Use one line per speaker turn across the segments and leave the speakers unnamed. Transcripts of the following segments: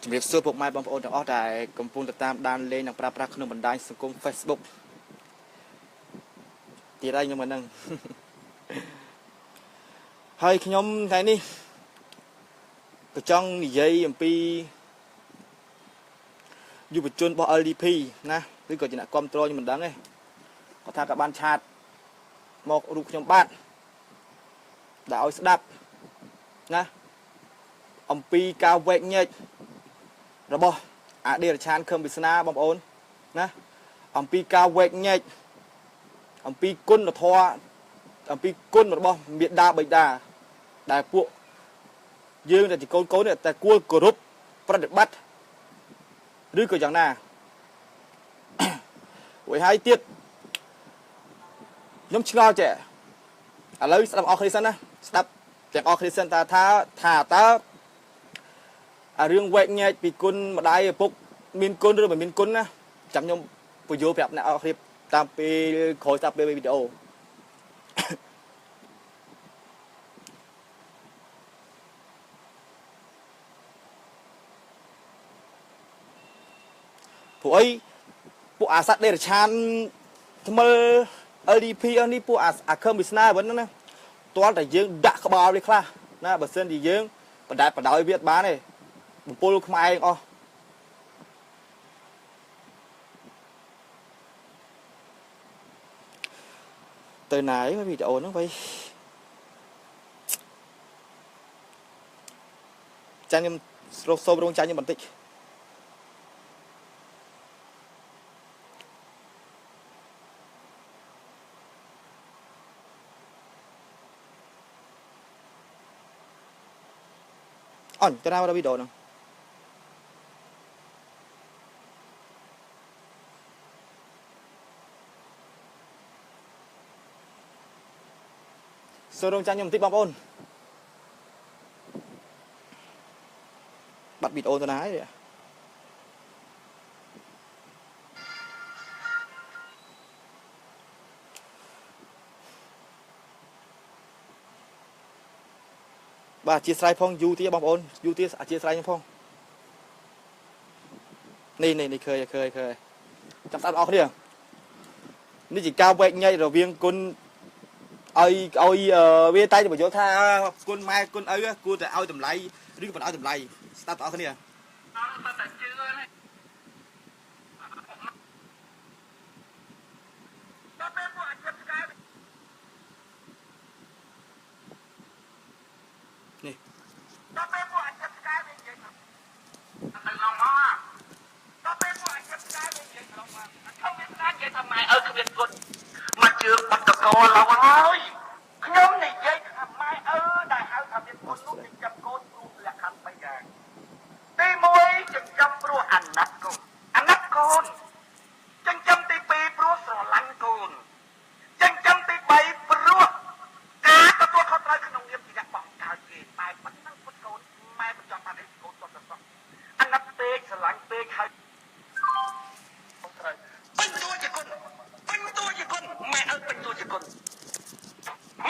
ជំរាបសួរពុកម៉ែបងប្អូនទាំងអស់ដែលកំពុងតាមដានលេងនិងប្រើប្រាស់ក្នុងបណ្ដាញសង្គម Facebook ទៀតហើយខ្ញុំហ្នឹងហើយខ្ញុំថ្ងៃនេះក៏ចង់និយាយអំពីយុវជនរបស់ LDP ណាឬក៏ជាអ្នកគ្រប់គ្រងខ្ញុំមិនដឹងទេគាត់ថាក៏បានឆាតមករូបខ្ញុំបាទដែលឲ្យស្ដាប់ណាអំពីការវែកញែករបស់អតីតឆានខឹមវាសនាបងប្អូនណាអំពីការវែកញែកអំពីគុណធម៌អំពីគុណរបស់មេដាបិតាដែលពួកយើងដែលជាកូនតែគួរគោរពប្រតិបត្តិឬក៏យ៉ាងណារួចហើយទៀតខ្ញុំឆ្ងល់ចេះឥឡូវស្ដាប់អស់គ្នាសិនណាស្ដាប់ទាំងអស់គ្នាសិនថាតើរឿងវែកញែកពីគុណម្ដាយឪពុកមានគុណឬមិនមានគុណណាចាំខ្ញុំពន្យល់ប្រាប់អ្នកអស់គ្នាតាមពេលក្រោយតាមពេលវីដេអូពួកអីពួកអាសត្វដេរឆានថ្មិល LDP នេះពួកអាខឹមវាសនាវិញណាទាល់តែយើងដាក់ក្បាលវាខ្លះណាបើសិនជាយើងបដាបដោយវាអត់បានទេបំពុលខ្មែរអស់ទៅណាយវីដេអូហ្នឹងវិញចាញ់ខ្ញុំសូមរងចាញ់ខ្ញុំបន្តិចអញទៅណាមកវីដេអូហ្នឹងសូមរងចាំខ្ញុំបន្តិចបងប្អូនបាត់វីដេអូទៅណាហើយបាទអធិស្ឋានផងយូរទៀតបងប្អូនយូរទៀតអធិស្ឋានខ្ញុំផងនេះឃើញចាំស្ដាប់អស់គ្នានេះជាការវែកញែករវាងគុណឲ្យវាតែបញ្យល់ថាគុណម៉ែគុណឪគួរតែឲ្យតម្លៃឬក៏មិនឲ្យតម្លៃស្ដាប់បងប្អូនគ្នានេះដល់ពេលពួកអចិន្ត្រការវិញនិយាយទៅឡងមកដល់ពេលពួកអចិន្ត្រការវិញនិយាយឡងមកខ្ញុំមានស្នានិយាយថាម៉ែឪគ្មានគុណមកជឿបាត់តកឡងហើយខ្ញុំនិយាយថាម៉ែឪដែលហៅថាមានគុណនោះចិញ្ចឹមកូនព្រោះលក្ខខណ្ឌ3យ៉ាងទី1ចិញ្ចឹមព្រោះអាណិតកូនចិញ្ចឹមទី2ព្រោះស្រឡាញ់កូនចិញ្ចឹមទី3ព្រោះការទទួលខុសត្រូវក្នុងនាមជាអ្នកបោះចោលគេតែប៉ុណ្ណឹងពុតកូនម៉ែមិនចង់បានឲ្យកូនគាត់ទៅសោះអាណិតពេកស្រឡាញ់ពេកហើយត្រូវពេញតួជាគុណម៉ែឪពេញតួជាគុណ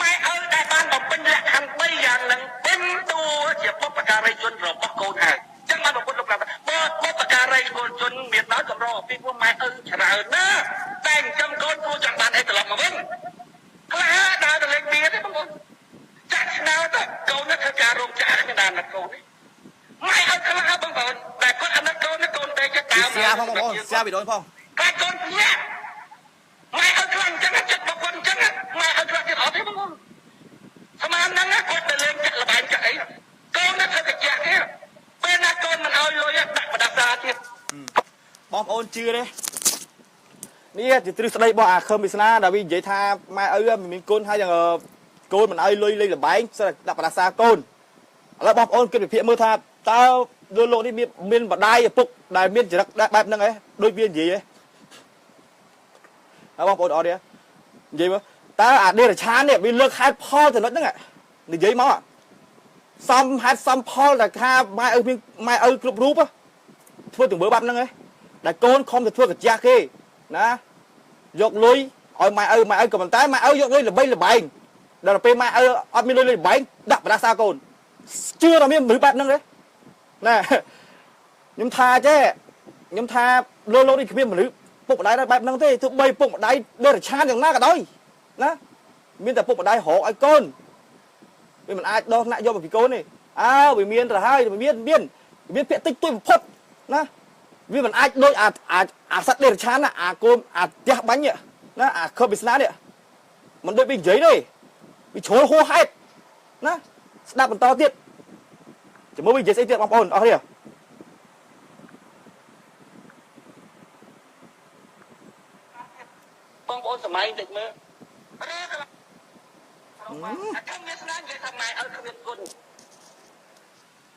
ម៉ែឪដែលបានបំពេញលក្ខខណ្ឌ3យ៉ាងហ្នឹងពេញតួជាបុព្វការីជនរបស់កូនហើយចឹងបានប្រពន្ធលោកប្រាប់បើបុព្វការីជនមានដល់កម្រពីពួកម៉ែឪច្រើនណាស់តែចិញ្ចឹមកូនព្រោះចង់បានអីត្រឡប់មកវិញខ្លះដើរទៅលេងវាទេបងប្អូនចាក់ស្នើទៅកូននឹងធ្វើការរោងចក្រគ្នាដល់ណាត់កូននេះម៉ែឪខ្លះបងប្អូនតែគាត់អាណិតកូនតែចេះតាមស្អាបងប្អូនស្អាវីដេអូផងតែកូនភ្ញាក់ម៉ែឪខ្លាំងចឹងចិត្តបងប្អូនចឹងម៉ែឪខ្លាំងចិត្តអត់ទេបងប្អូនស្មានហ្នឹងគាត់ទៅលេងចាក់លបែងចាក់អីកូននឹងធ្វើកាជាទេពេលណាកូនមិនឲ្យលុយដាក់បដាសាទៀតបងប្អូនជឿទេនេះជាទ្រឹស្ដីរបស់អាខឹមវាសនាដែលវានិយាយថាម៉ែឪមិនមានគុណហើយយ៉ាងកូនមិនឲ្យលុយលេងលបែងស្រាប់ដាក់បដាសាកូនឥឡូវបងប្អូនគិតវិភាគមើលថាតើលោកនេះមានម្ដាយឪពុកដែលមានចរិតបែបហ្នឹងឯងដូចវានិយាយឯងហើយបងប្អូនអត់ទេនិយាយមើលតើអាដេរឆាននេះវាលើកហេតុផលចំណុចហ្នឹងនិយាយមកសំហេតុសំផលតែថាម៉ែឪគ្រប់រូបធ្វើទង្វើបែបហ្នឹងឯងដែលកូនខំទៅធ្វើកាជាគេណាយកលុយឲ្យម៉ែឪក៏ប៉ុន្តែម៉ែឪយកលុយល្បែងដល់ពេលម៉ែឪអត់មានលុយល្បែងដាក់បដាសាកូនជឿថាមានមនុស្សបែបហ្នឹងទេណា
ខ្ញុំថាចេះខ្ញុំថាលោកនេះគ្មានមនុស្សពុកម្ដាយបែបហ្នឹងទេទោះបីពុកម្ដាយដេរឆានយ៉ាងណាក៏ដោយណាមានតែពុកម្ដាយរកឲ្យកូនវាមិនអាចដោះថ្នាក់យកពីកូនទេវាមានទៅហើយវាមានពាក្យតិចតួចបំផុតណាវាមិនអាចដូចអាសត្វដេរឆានណាអាកូនអាផ្ទះបាញ់ណាអាខឹបវាស្នានេះមិនដូចវានិយាយទេវាជ្រុលហួសហេតុណាស្ដាប់បន្តទៀតជាមួយវានិយាយស្អីទៀតបងប្អូនអស់គ្នា
បងប្អូនសម័យតិចមើលខ្ញុំមានស្នានិយាយថាម៉ែឲ្យគ្មានគុណ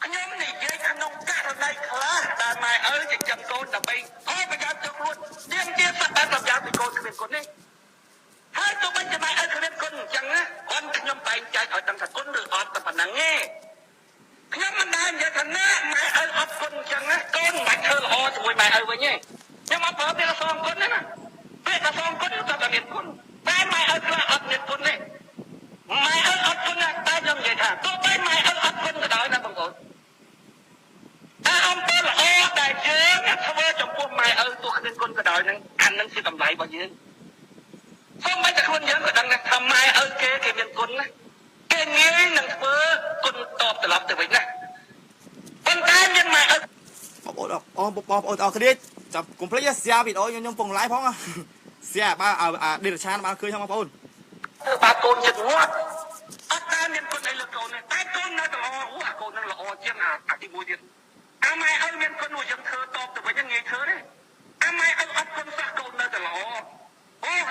ខ្ញុំនិយាយក្នុងករណីខ្លះតែម៉ែឲ្យចិញ្ចឹមកូនដើម្បីប្រយ័ត្នទៅខ្លួនទៀមទាសត្វតែប្រយ័ត្នពីកូនគ្មានគុណនេះហើយទោះបីជាម៉ែឲ្យគ្មានគុណអញ្ចឹងណាខ្ញុំបែងចែកឲ្យដឹងថាគុណឬអត់តែប៉ុណ្ណឹងទេខ្ញុំមិនដែរនិយាយថាណាម៉ែឲ្យអត់គុណអញ្ចឹងណាកូនមិនបាច់ធ្វើល្អជាមួយម៉ែឲ្យវិញទេខ្ញុំអត់ប្រើពាក្យសងគុណទេណាពាក្យសងគុណគឺតែមានគុណតែម៉ែឲ្យខ្លះអត់មានគុណទេម៉ែឲ្យអត់គុណណាតែខ្ញុំនិយាយថាទោះបីម៉ែឲ្យអត់គុណក៏ដោយណាបងប្អូនតែអំពើល្អដែលយើងធ្វើចំពោះម៉ែឲ្យទោះគ្មានគុណក៏ដោយហ្នឹងអានឹងជាតម្លៃរបស់យើងសូម្បីតែខ្លួនយើងក៏ដឹងថាម៉ែឲ្យគេមានគុណណាគេងាយនឹងធ្វើគុណតបត្រឡប់ទៅវិញណាប៉ុន្តែមានម៉ែឲ្យ
បងប្អូនអរគ្នាចាប់កុំភ្លេចសៀវីដេអូខ្ញុំពង live ផងសៀបើដេរឆានបានឃើញផងបងប្អូន
ធ្វើបាបកូនចិត្តងាត់អត់តែមានគុណអីលើកូនទេតែកូននៅតែល្អអាកូននឹងល្អជាងអាទី1ទៀតម៉ែឲ្យមានគុណយើងធ្វើតបទៅវិញងាយធ្វើទេម៉ែឲ្យអត់គុណសោះកូននៅតែល្អ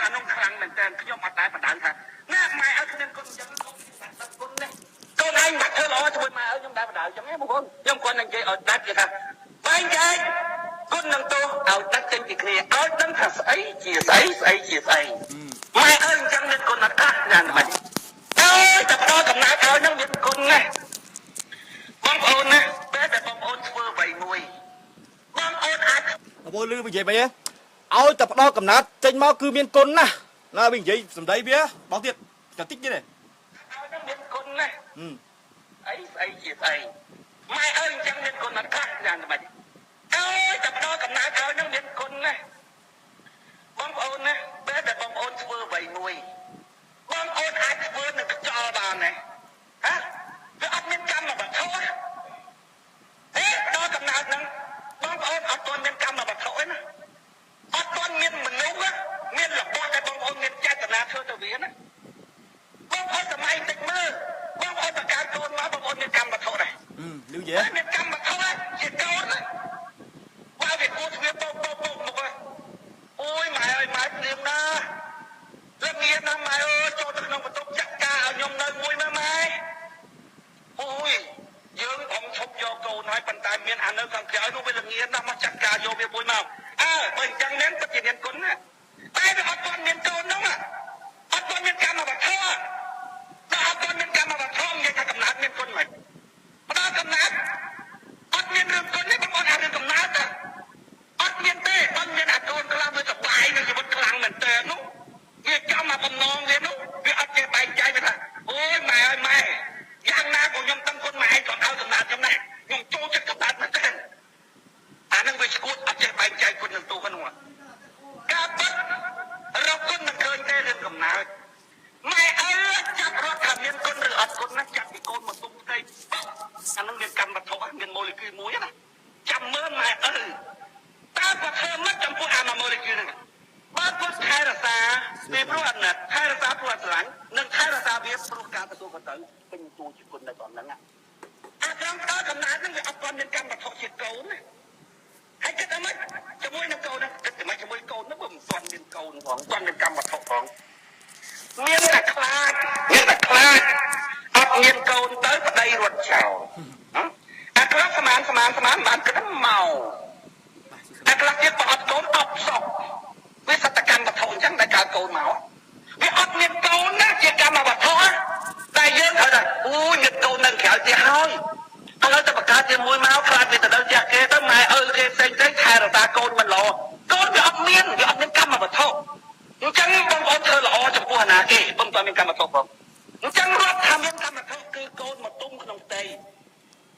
អានោះខ្លាំងមែនតើខ្ញុំអត់តែបដៅថាណាម៉ែឲ្យគ្មានគុណអញ្ចឹងកូនសាក់គុណនេះកូនឯងមិនធ្វើល្អជាមួយម៉ែឲ្យខ្ញុំតែបដៅអញ្ចឹងបងប្អូនខ្ញុំគាត់នឹងនិយាយឲ្យដាច់គេថាបែងចែកគុណនឹងទោសឲ្យដាច់ចេញពីគ្នាឲ្យដឹងថាស្អីជាស្អីស្អីជាស្អីម៉ែឲ្យអញ្ចឹងមានគុណអត់ខ្លះយ៉ាងម៉េចតែផ្ដល់កំណើតឲ្យនឹងមានគុណណាបងប្អូនណាពេលដែលបងប្អូនធ្វើអ្វីមួយបងប្អូនអាច
បងប្អូនលឺនិយាយបែបនេះឲ្យតែផ្ដល់កំណត់ចេញមកគឺមានគុណណាណាវានិយាយសំដីវាបងទៀតតែតិចទៀតទេ
ឲ្យនឹងមានគុណណាអីស្អីជាស្អីម៉ែអើយអញ្ចឹងមានគុណអត់ខ្លះយ៉ាងម៉េចតែផ្ដល់កំណើតឲ្យនឹងមានគុណណាបងប្អូនណាពេលដែលបងប្អូនធ្វើអ្វីមួយបងប្អូនអាចធ្វើនឹងខ្យល់បានណាវាអត់មានកម្មវត្ថុផ្ដល់កំណើតហ្នឹងបងប្អូនអត់ទាន់មានកម្មវត្ថុទេណាអត់ទាន់មានមនុស្សមានរបស់ដែលបងប្អូនមានចេតនាធ្វើទៅវាណាបងប្អូនសម័យតិចមើលបងប្អូនបង្កើតកូនមកបងប្អូនមានកម្មវត្ថុដែរ
លឺយេ
មានកម្មវត្ថុជាកូនបើវាគួរធ្វើបោកមកអូយម៉ែអើយម៉ែព្រាមណាល្ងាចណាម៉ែអើយចូលទៅក្នុងបន្ទប់ចាក់ការឲ្យខ្ញុំនៅមួយម៉ែអូយយើងខ្ញុំឈប់យកកូនហើយប៉ុន្តែមានអានៅខាងក្រៅនោះវាល្ងាចណាស់មកចាក់ការយកវាមួយមកបើអញ្ចឹងហ្នឹងពិតជាមានគុណណាតែវាអត់ទាន់មានកូននោះអត់ទាន់មានកម្មវត្ថុដល់អត់ទាន់មានកម្មវត្ថុនិយាយថាកំណើតមានគុណមិនផ្ដល់កំណើតអត់មានរឿងគុណទេបងប្អូនអារឿងកំណើតអត់មានទេអត់មានអាកូនខ្លាំងវាសុបាយនឹងជីវិតខ្លាំងមែនតើនោះវាចាំមកបំណងវានោះវាអត់ចេះបែងចែកវាថាអូយម៉ែអើយម៉ែយ៉ាងណាក៏ខ្ញុំដឹងគុណម៉ែក៏ឲ្យកំណើតខ្ញុំដែរខ្ញុំចូលចិត្តកំណើតមែនតើអានឹងវាស្គួតអត់ចេះបែងចែកគុណនឹងទូហ្នឹងការពិតរកគុណមិនឃើញទេរឿងកំណើតម៉ែអើយចាប់រត់ថាមានគុណឬអត់គុណណាចាប់ពីកូនមកទុំផ្ទៃអានឹងមានកម្មវត្ថុមានម៉ូលេគុលមួយណាចាំមើលម៉ែអើយតើគាត់ធ្វើមិនចំពោះអាម៉ូលេគុលហ្នឹងបើគាត់ថែរក្សាពីព្រោះអាណិតថែរក្សាព្រោះអត់ស្រឡាញ់និងថែរក្សាវាព្រោះការទទួលខុសត្រូវពេញទូជាគុណនៅតហ្នឹងអាត្រង់តើកំណើតហ្នឹងវាអត់ទាន់មានកម្មវត្ថុជាកូនណាហើយគិតថាម៉េចជាមួយនឹងកូនហ្នឹងគិតថាម៉េចជាមួយកូនហ្នឹងវាមិនទាន់មានកូនផងទាន់មានកម្មវត្ថុផងមានតែខ្លាចអត់មានកូនទៅប្តីរត់ចោលអាខ្លះស្មានបានគិតថាមកអាខ្លះទៀតបើអត់កូនអត់សក់វាសតកម្មវត្ថុអញ្ចឹងតែកើតកូនមកវាអត់មានកូនណាជាកម្មវត្ថុតែយើងត្រូវថាអូយមានកូននៅក្រៅទៀតហើយឥឡូវទៅបង្កើតជាមួយមកខ្លាចវាទៅដល់ចាក់គេទៅម៉ែអើគេផ្សេងថែរក្សាកូនមិនល្អកូនវាអត់មានកម្មវត្ថុអញ្ចឹងបងប្អូនធ្វើល្អចំពោះអាណាគេមិនទាន់មានកម្មវត្ថុផងអញ្ចឹងរាប់ថាមានកម្មវត្ថុគឺកូនមកទុំក្នុងផ្ទៃ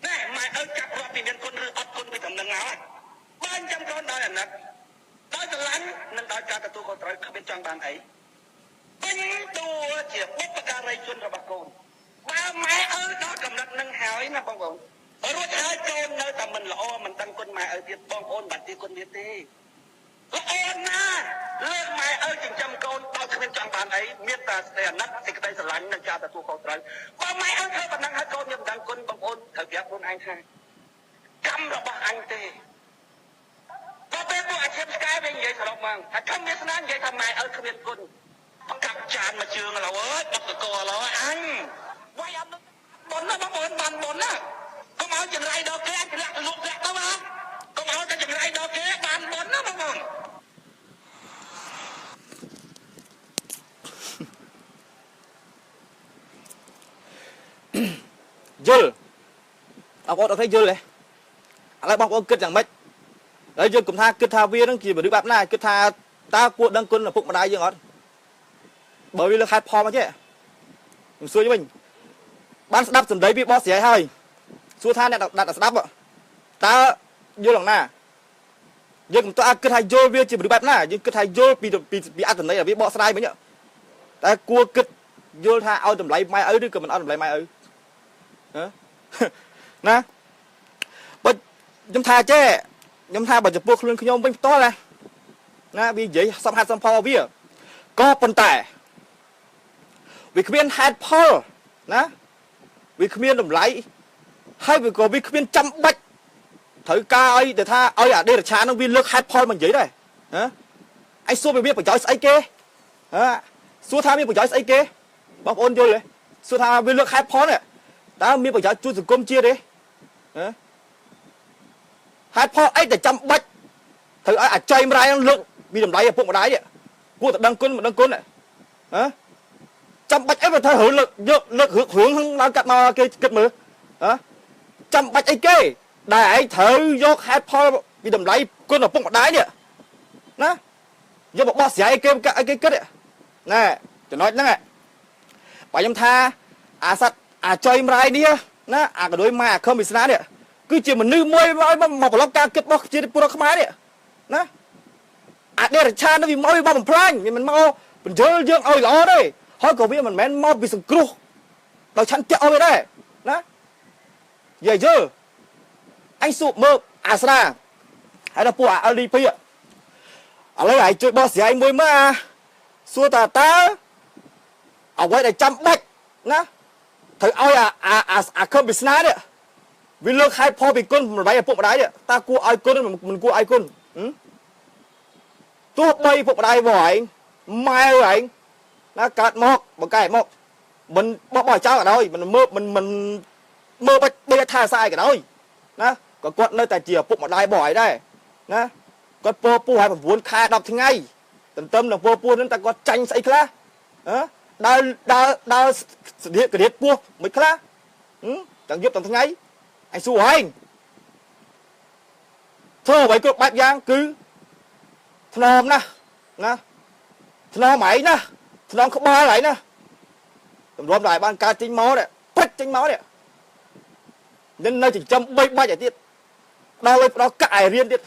ណែម៉ែអើចាប់រាប់ពីមានគុណឬអត់គុណ នពីដំណឹងហើយបានចាំកូនដោយអាណិតដោយស្រឡាញ់និងដោយការទទួលខុសត្រូវគ្មានចង់បានអីពេញតួជាបុព្វការីជនរបស់កូនបើម៉ែឪដល់កំណត់នឹងហើយណាបងប្អូនរួចហើយកូននៅតែមិនល្អមិនដឹងគុណម៉ែឪទៀតបងប្អូនបាត់ទីគុណទៀតទេល្អណាស់លើកម៉ែឪចិញ្ចឹមកូនដល់គ្មានចង់បានអីមានតែស្ដីអាណិតសេចក្តីស្រឡាញ់និងការទទួលខុសត្រូវបើម៉ែឪធ្វើប៉ុណ្ណឹងហើយកូនមិនដឹងគុណបងប្អូនត្រូវប្រាប់ខ្លួនឯងថាកម្មរបស់អញទេក៏ពេលពួកអាជីពស្កាយវិញនិយាយសរុបមកថាខ្ញុំមានស្នានិយាយថាម៉ែឪគ្មានគុណបង្កាប់ចានមកជើងឥឡូវអើយដឹកតកឥឡូវអញវាយអត់បុនណាបងប្អូនបានបុនណាកុំឲ្យចង្រៃដល់គេអាចលាក់លុកលាក់ទៅណាកុំឲ្យតែចង្រៃដល់គេបានបុនណាបងប្អូន
យល់បងប្អូនអត់thấyយល់ទេឥឡូវបងប្អូនគិតយ៉ាងម៉េចហើយយើងកុំថាគិតថាវានឹងជាមនុស្សបែបណាគិតថាតើគួរដឹងគុណឪពុកម្ដាយយើងអត់បើវាលើខេត្តផលមកទេខ្ញុំសួរវិញបានស្ដាប់សម្ដីពីបោះស្រាយហើយសួរថាអ្នកដាក់ស្ដាប់តើយល់យ៉ាងណាយើងមិនតើគិតថាយល់វាជាមនុស្សបែបណាយើងគិតថាយល់ពីអត្ថន័យវាបកស្រាយវិញតែគួរគិតយល់ថាឲ្យតម្លៃម៉ែឪឬក៏មិនឲ្យតម្លៃម៉ែឪណាបើខ្ញុំថាចេះខ្ញុំថាបើចំពោះខ្លួនខ្ញុំវិញផ្ទាល់ណាវានិយាយសំហាត់សំផលវាក៏ប៉ុន្តែវាគ្មានហេតុផលណាវាគ្មានតម្លៃហើយវាក៏វាគ្មានចាំបាច់ត្រូវការឲ្យទៅថាឲ្យអាដេរឆានឹងវាលើកហេតុផលមកនិយាយដែរណាឯងសួរវាប្រយោជន៍ស្អីគេសួរថាមានប្រយោជន៍ស្អីគេបងប្អូនយល់ទេសួរថាវាលើកហេតុផលតើមានប្រយោជន៍ជួយសង្គមជាតិទេហេតុផលអីដែលចាំបាច់ត្រូវឲ្យអាចៃម្ដាយនឹងលើកពីតម្លៃឪពុកម្ដាយគួរតែដឹងគុណមិនដឹងគុណចាំបាច់អីបើថារឿងលើករឿងឡើងកាត់មកគេគិតមើលចាំបាច់អីគេដែលឯងត្រូវយកហេតុផលពីតម្លៃគុណឪពុកម្ដាយនេះណាយកមកបោះស្រាយគេគិតណែចំណុចហ្នឹងបើខ្ញុំថាអាសត្វអាចៃម្ដាយនេះណាអាកដួយម៉ែអាខំវាសនានេះគឺជាមនុស្សមួយមកប្រឡងការគិតរបស់ជាពលរដ្ឋខ្មែរនេះណាអាដេរឆានវាមកវាបំផ្លាញវាមិនមកបញ្យលយើងឲ្យល្អទេហើយក៏វាមិនមែនមកពីសង្គ្រោះដោយឆន្ទៈឲ្យវាដែរណាយាយយល់អញសួរមើលអាស្រាហើយដល់ពួកអា LDP ឥឡូវឲ្យជួយបោះស្រាយមួយមើលសួរតើអ្វីដែលចាំបាច់ណាត្រូវឲ្យអាខំវាសនានេះវាលើកហេតុផលពីគុណម្ដាយឪពុកម្ដាយតើគួរឲ្យគុណមិនគួរឲ្យគុណទោះបីឪពុកម្ដាយរបស់ឯងម៉ែឯងណាកើតមកបង្កែមកមិនបោះចោលក៏ដោយមិនមើលបាច់បីថាស្អីក៏ដោយណាក៏គាត់នៅតែជាឪពុកម្ដាយរបស់ឯងដែរណាគាត់ពោះឲ្យ9ខែ10ថ្ងៃទន្ទឹមនឹងពោះនឹងតែគាត់ចាញ់ស្អីខ្លះដើរស្តៀកក្រៀតពោះមិនខ្លះទាំងយប់ទាំងថ្ងៃឯងសួរឯងធ្វើអ្វីគ្រប់បែបយ៉ាងគឺថ្នមណាស់ណាថ្នមឯងណាថ្នមក្បាលឯងណាទម្រាំតែបានការចេញមកនេះព្រិចចេញមកនេះនឹងនៅចិញ្ចឹម3បាច់ឯទៀតដល់លុយដល់កាក់ឲ្យរៀនទៀត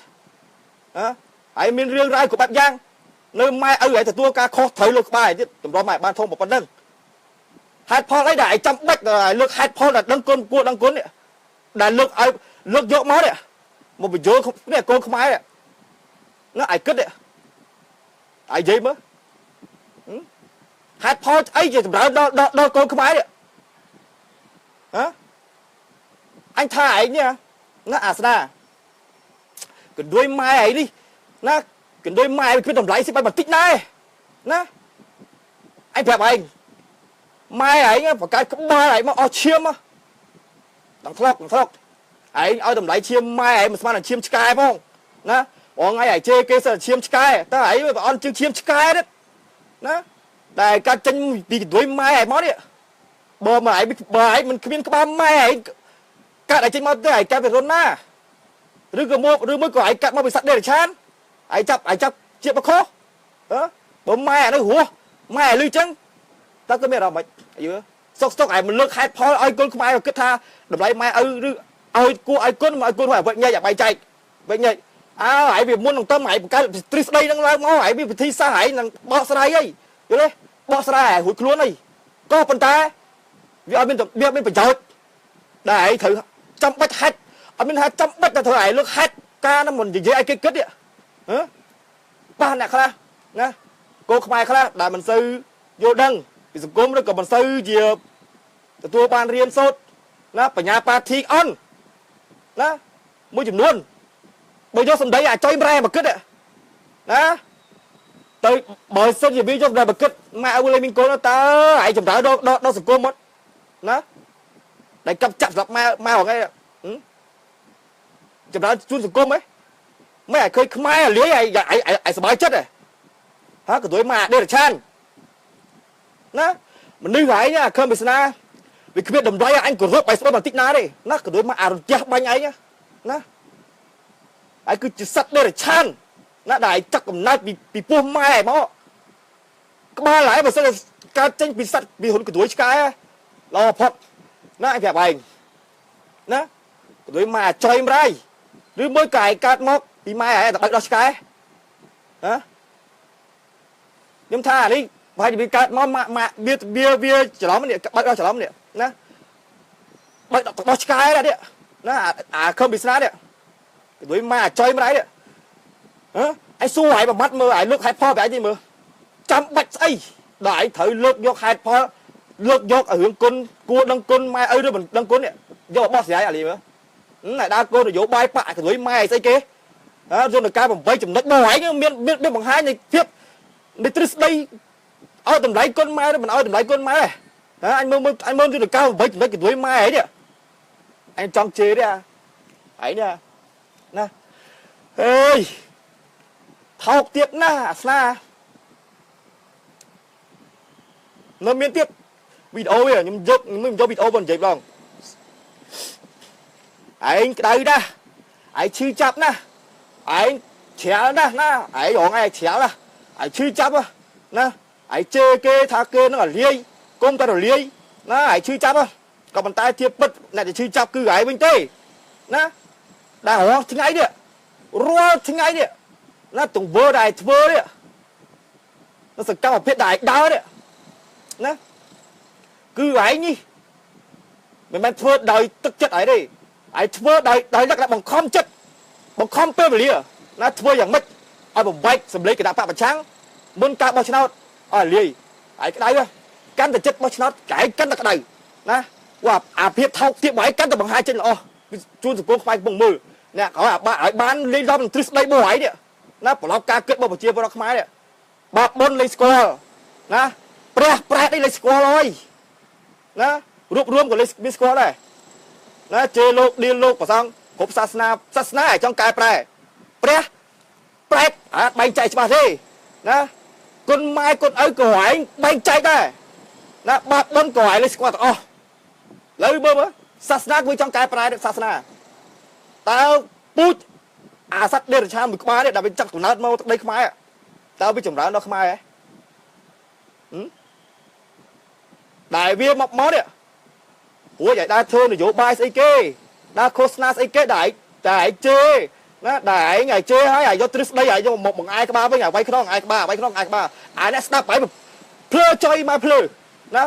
ហើយមានរឿងរ៉ាវគ្រប់បែបយ៉ាងនៅម៉ែឪឲ្យទទួលការខុសត្រូវលើក្បាលឯទៀតទម្រាំឲ្យបានធំប៉ុណ្ណឹងហេតុផលអីដែលឯងចាំបាច់លើកហេតុផលដែលដឹងគុណគួរដឹងគុណនេះដែលលើកយកមកនេះមកបញ្យល់នេះកូនខ្មែរណាឯគិតនេះឯនិយាយមើលហេតុផលអីជាសម្រាប់ដល់កូនខ្មែរនេះអញថាឯងនេះណាអាស្នាកណ្ដួយម៉ែឯងនេះណាកណ្ដួយម៉ែវាគ្មានតម្លៃសិបបន្តិចដែរណាអញប្រាប់ឯងម៉ែឯងបង្កើតក្បាលឯងមកអស់ឈាមដល់ធ្លាប់ឯងឲ្យតម្លៃឈាមម៉ែឯងមិនស្មើនឹងឈាមឆ្កែផងណាបងឯងជេគេសិនឈាមឆ្កែតើឯងវាអន់ជាងឈាមឆ្កែទៀតណាតែកាត់ចេញពីកណ្ដួយម៉ែឯងមកនេះបើឯងមិនគ្មានក្បាលម៉ែឯងកាត់ឲ្យចេញមកទៅឯងកាត់ពីរុនណាឬក៏មកឬមួយក៏ឯងកាត់មកពីសត្វដេរឆានឯងចាប់ជាបខុសបើម៉ែអានោះរស់ម៉ែលឺចឹងតើក៏មានអារម្មណ៍មិនយឺសុកឯងមិនលើកហេតុផលឲ្យកូនខ្មែរគិតថាតម្លៃម៉ែឪឬ ឲ្យគួរឲ្យកូនមកឲ្យកូនឲ្យវិញញ៉ៃឲ្យបាយចែកវិញញ៉ៃហើយវាមុននឹងទៅហើយបង្កើតទ្រឹស្ដីនឹងឡើងមកហើយវាវិធីសាស្ត្រហើយនឹងបកស្រាយអីយល់ទេបកស្រាយឲ្យរួចខ្លួនអីក៏ប៉ុន្តែវាអត់មានប្រយោជន៍ដែលឯងត្រូវចាំបាច់ហាច់អត់មានថាចាំបាច់តែត្រូវឯងលើកហាច់ការហ្នឹងមិននិយាយឲ្យគេគិតទេប៉ះអ្នកខ្លះណាកូនខ្មែរខ្លះដែលមិនសូវយល់ដឹងពីសង្គមឬក៏មិនសូវជាទទួលបានរៀនសូត្រណាបញ្ញាបាធីអន់ណាមួយចំនួនបើយកសម្ដីអាចុយប្រែមកគិតណាទៅបើសិនជាវាយកសម្ដីមកគិតម៉ែអើលេងមីងកូនតើឯងចម្រើដល់សង្គមមកណាដែលកាប់ចាក់សម្រាប់ម៉ែហងៃចម្រើជូនសង្គមហ៎មិនឲ្យឃើញខ្មែរលាយឲ្យសบายចិត្តហ៎ហើក៏ទួយម៉ែដេរឆានណាមនុស្សឯងខំវាសនាវាគ្មានតម្លៃអញគោរពឲ្យស្បបន្តិចណាទេណាក៏ទួយម៉ែអារទះបាញ់ឯងណាហើយគឺជាសត្វដេរឆានណាដែលចាក់កំណើតពីពោះម៉ែមកក្បាលហើយបើសិនតែកើតចេញពីសត្វពីហ៊ុនក៏ទួយឆ្កែល្អផុតណាអញប្រាប់ឯងណាក៏ទួយម៉ែចុយម្រាយឬមួយក៏ឯងកើតមកពីម៉ែឯងតែបើកដោះឆ្កែណាខ្ញុំថានេះប្រហែលជាវាកើតមកម៉ាក់វាច្រឡំនេះបើកដោះច្រឡំនេះណាបើកដោះឆ្កែដែរនេះណាអាខំពិស្នានេះដូចម៉ែចុយម្ដាយនេះឯងសួរឯងប្រមាត់មើលឯងលើកហេតុផលបែបនេះមើលចាំបាច់ស្អីដល់ឯងត្រូវលើកយកហេតុផលលើកយករឿងគុណគួរដឹងគុណម៉ែឪឬមិនដឹងគុណនេះយកបោះស្រាយអាលីមើលណែដើរគោលនយោបាយបាក់ក្រួយម៉ែស្អីគេយន្តការ8ចំណុចបងឯងមានបង្ហាញនៃភាពនៃទ្រឹស្ដីឲ្យតម្លៃគុណម៉ែឬមិនឲ្យតម្លៃគុណម៉ែអញមើលយន្តការ8ចំណុចក្រួយម៉ែអីនេះអញចង់ជេរទេឯងនេះណាអើយថោកទៀតណាអាស្នានៅមានទៀតវីដេអូវាខ្ញុំយកវីដេអូមកនិយាយបងឯងក្តៅណាស់ឯងឈឺចាប់ណាស់ឯងច្រាលណាស់ណាឯងរងឯងច្រាលណាស់ឯងឈឺចាប់ណាឯងជេរគេថាគេនឹងរលាយគុំតែរលាយណាឯងឈឺចាប់ក៏ប៉ុន្តែជាពិតអ្នកដែលឈឺចាប់គឺឯងវិញទេណាដែលរងថ្ងៃនេះរាល់ថ្ងៃនេះណាទង្វើដែលធ្វើនេះនៅសកម្មភាពដែលឯងដើរនេះណាគឺឯងនេះមិនមែនធ្វើដោយទឹកចិត្តឯងទេឯងធ្វើដោយលក្ខណៈបង្ខំចិត្តបង្ខំពេលវេលាណាធ្វើយ៉ាងម៉េចឲ្យបំបែកសម្លេងគណៈបកប្រឆាំងមុនការបោះឆ្នោតឲ្យលាយឯងក្តៅកាន់តែចិត្តបោះឆ្នោតឯងកាន់តែក្តៅណាវ៉ាអាភាពថោកទាបឯងកាន់តែបង្ហាញចិត្តល្អជួនសង្គមខ្មែរកំពុងមើលអ្នកឲ្យបានលេងដល់ទ្រឹស្ដីបងឯងនេះណាប្រឡប់ការគិតរបស់ប្រជាពលរដ្ឋខ្មែរនេះបាបបុណ្យលេងស្គាល់ណាព្រះប្រែតនេះលេងស្គាល់ហើយណារួបរวมក៏លេងមានស្គាល់ដែរណាជេរលោកឌៀលលោកប្រសងគ្រប់សាសនាឲ្យចង់កែប្រែព្រះប្រែតបែងចែកច្បាស់ទេណាគុណម៉ែគុណឪក៏ឯងបែងចែកដែរណាបាបបុណ្យក៏ឯងលេងស្គាល់ទាំងអស់លើមើលសាសនាគឺចង់កែប្រែសាសនាតើពូជអាសត្វដេរឆានមួយក្បាលនេះដែលវាចាក់កំណើតមកទឹកដីខ្មែរតើវាចម្រើនដល់ខ្មែរហ៎ដែលវាមកនេះព្រោះឲ្យដើរធ្វើនយោបាយស្អីគេដើរឃោសនាស្អីគេដែលឯងជេរណាដែលឯងជេរហើយឲ្យយកទ្រឹស្ដីឲ្យយកមកបង្អែក្បាលវិញឲ្យវាយក្នុងឯក្បាលវាយក្នុងឯក្បាលអានេះស្ដាប់ហើយភ្លើចុយមកភ្លើណា